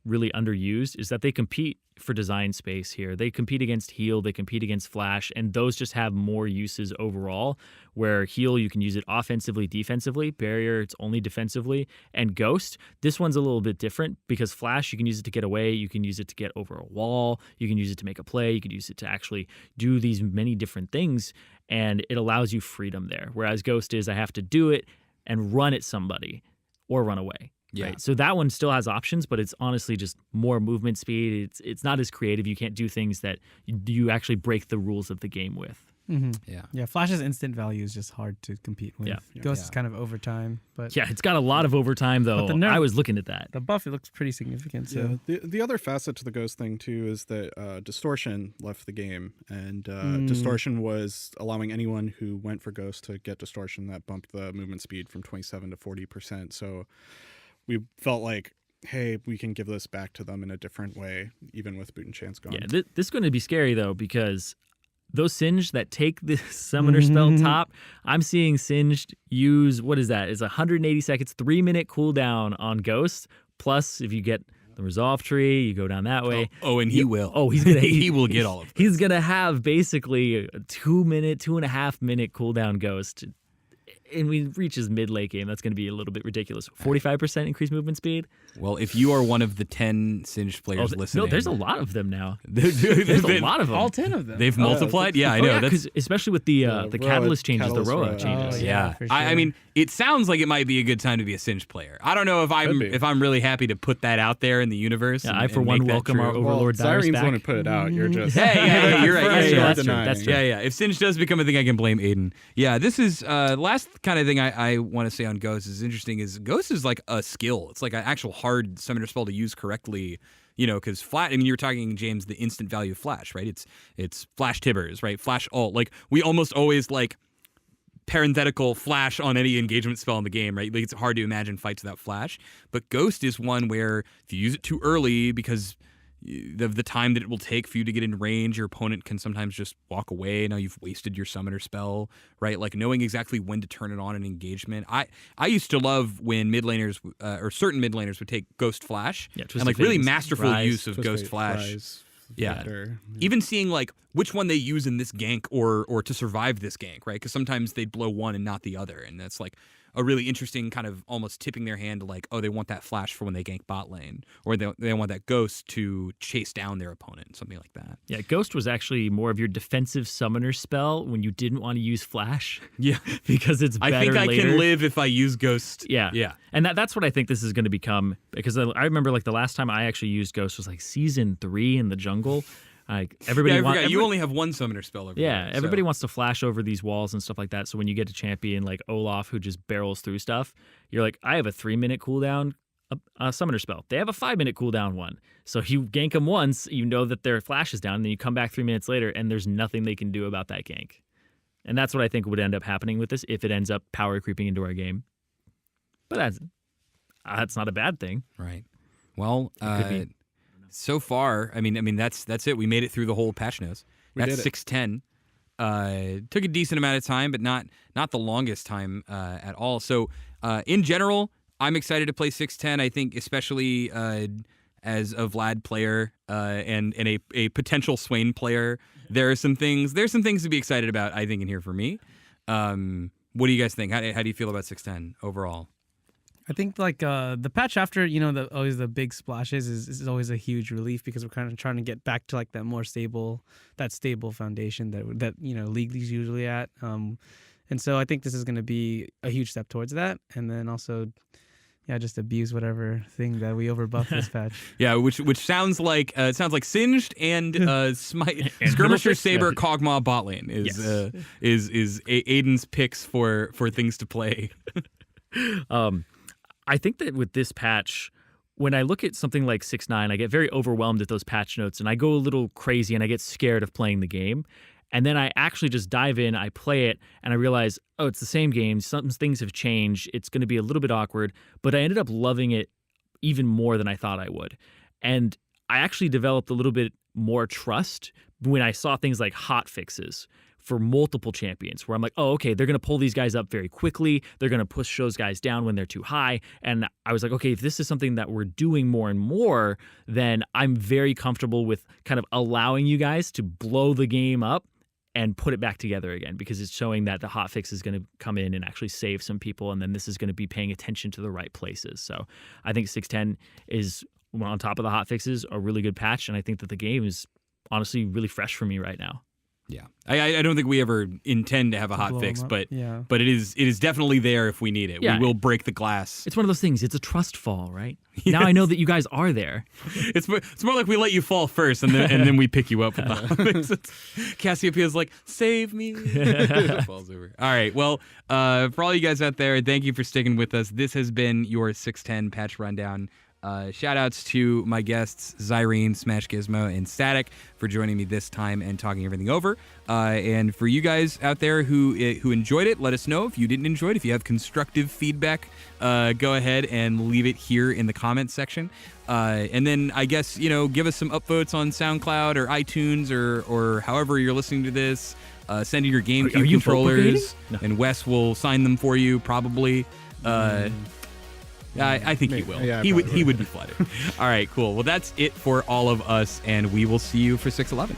really underused is that they compete for design space here. They compete against heal, they compete against flash, and those just have more uses overall, where heal, you can use it offensively, defensively. Barrier, it's only defensively. And ghost, this one's a little bit different because flash, you can use it to get away, you can use it to get over a wall, you can use it to make a play, you can use it to actually do these many different things, and it allows you freedom there. Whereas ghost is, I have to do it and run at somebody or run away. Yeah. Right. So that one still has options, but it's honestly just more movement speed. It's not as creative. You can't do things that you actually break the rules of the game with. Yeah, Flash's instant value is just hard to compete with. Yeah. Ghost is kind of overtime, but Yeah, it's got a lot of overtime though. I was looking at that. the buff, it looks pretty significant. So The other facet to the ghost thing too is that distortion left the game, and distortion was allowing anyone who went for ghost to get distortion. That bumped the movement speed from 27 to 40%. So we felt like, hey, we can give this back to them in a different way, even with Boot and Chance gone. Yeah, this is going to be scary though, because those Singed that take the summoner spell top, I'm seeing Singed use, what is that? It's 180 seconds, 3-minute cooldown on Ghost. Plus, if you get the resolve tree, you go down that way. Oh, and he will. Oh, he's gonna he will get all of this. He's gonna have basically a 2.5 minute cooldown Ghost. And we reach his mid-late game, that's going to be a little bit ridiculous. 45% increased movement speed? Well, if you are one of the 10 Singed players listening... No, there's a lot of them now. There's a lot of them. all 10 of them. They've multiplied? Yeah, I know. Because especially with the catalyst changes, the Roa changes. Yeah. for I sure. mean, it sounds like it might be a good time to be a Singed player. I don't know if I'm really happy to put that out there in the universe. Yeah, and, I, for and one, make that welcome true. our Overlord Dyrus Zyrene's back. the one who put it out. You're just... Yeah, you're right. Yeah, That's that's true. Yeah. If Singed does become a thing, I can blame Aidan. Yeah, this is last kind of thing I want to say on Ghost is interesting is Ghost is like a skill. It's like an actual hard summoner spell to use correctly, you know, because flat, I mean, you were talking, James, the instant value of flash, right? It's flash tibbers, right? Flash ult. Like, we almost always like parenthetical flash on any engagement spell in the game, right? Like, it's hard to imagine fights without flash. But Ghost is one where if you use it too early because of the time that it will take for you to get in range, your opponent can sometimes just walk away. Now you've wasted your summoner spell, right? Like knowing exactly when to turn it on in engagement. I used to love when mid laners or certain mid laners would take Ghost Flash and like really masterful use of Ghost Flash. Yeah. Even seeing like which one they use in this gank or to survive this gank, right? Because sometimes they'd blow one and not the other. And that's like a really interesting kind of almost tipping their hand to like, oh, they want that flash for when they gank bot lane, or they want that ghost to chase down their opponent, something like that. Yeah, Ghost was actually more of your defensive summoner spell when you didn't want to use flash. Yeah. Because it's better I think I later. can live if I use ghost. Yeah. Yeah. And that's what I think this is going to become, because I remember like the last time I actually used Ghost was like season 3 in the jungle. Like everybody you only have one summoner spell over there, everybody wants to flash over these walls and stuff like that. So when you get to champion like Olaf, who just barrels through stuff, you're like, I have a 3-minute cooldown summoner spell. They have a 5-minute cooldown one. So you gank them once, you know that their flash is down, and then you come back 3 minutes later, and there's nothing they can do about that gank. And that's what I think would end up happening with this if it ends up power creeping into our game. But that's not a bad thing. Right. Well, so far, I mean that's it. We made it through the whole patch notes. That's 610. Took a decent amount of time, but not the longest time at all. So in general, I'm excited to play 610. I think especially as a Vlad player and a potential Swain player, there's some things to be excited about, I think, in here for me. What do you guys think? How do you feel about 610 overall? I think like the patch after, you know, always the big splashes is always a huge relief, because we're kind of trying to get back to like that more stable foundation that you know league's usually at. And so I think this is going to be a huge step towards that, and then also, yeah, just abuse whatever thing that we overbuff this patch. Yeah, which sounds like Singed and Smite, And Skirmisher, Fiddlesticks. Saber, Kog'Maw, bot lane is Aidan's picks for things to play. I think that with this patch, when I look at something like 6.9, I get very overwhelmed at those patch notes, and I go a little crazy, and I get scared of playing the game. And then I actually just dive in, I play it, and I realize, oh, it's the same game. Some things have changed. It's going to be a little bit awkward, but I ended up loving it even more than I thought I would. And I actually developed a little bit more trust when I saw things like hot fixes for multiple champions, where I'm like, oh, okay, they're going to pull these guys up very quickly. They're going to push those guys down when they're too high. And I was like, okay, if this is something that we're doing more and more, then I'm very comfortable with kind of allowing you guys to blow the game up and put it back together again, because it's showing that the hotfix is going to come in and actually save some people, and then this is going to be paying attention to the right places. So I think 6.10 is, on top of the hotfixes, a really good patch, and I think that the game is honestly really fresh for me right now. Yeah, I don't think we ever intend to have a hot fix, but it is definitely there if we need it. Yeah. We will break the glass. It's one of those things. It's a trust fall, right? Yes. Now I know that you guys are there. It's more like we let you fall first, and then we pick you up with the hot fix. Cassiopeia's like, save me. Falls over. All right. Well, for all you guys out there, thank you for sticking with us. This has been your 6.10 patch rundown. Shout outs to my guests, Zirene, SmashGizmo, and Statikk, for joining me this time and talking everything over. And for you guys out there who enjoyed it, let us know. If you didn't enjoy it, if you have constructive feedback, go ahead and leave it here in the comments section. And then I guess, give us some upvotes on SoundCloud or iTunes or however you're listening to this. Send in your GameCube controllers, and Wes will sign them for you, probably. I think he will. Yeah, he would be flattered. All right, cool. Well, that's it for all of us, and we will see you for 6.11.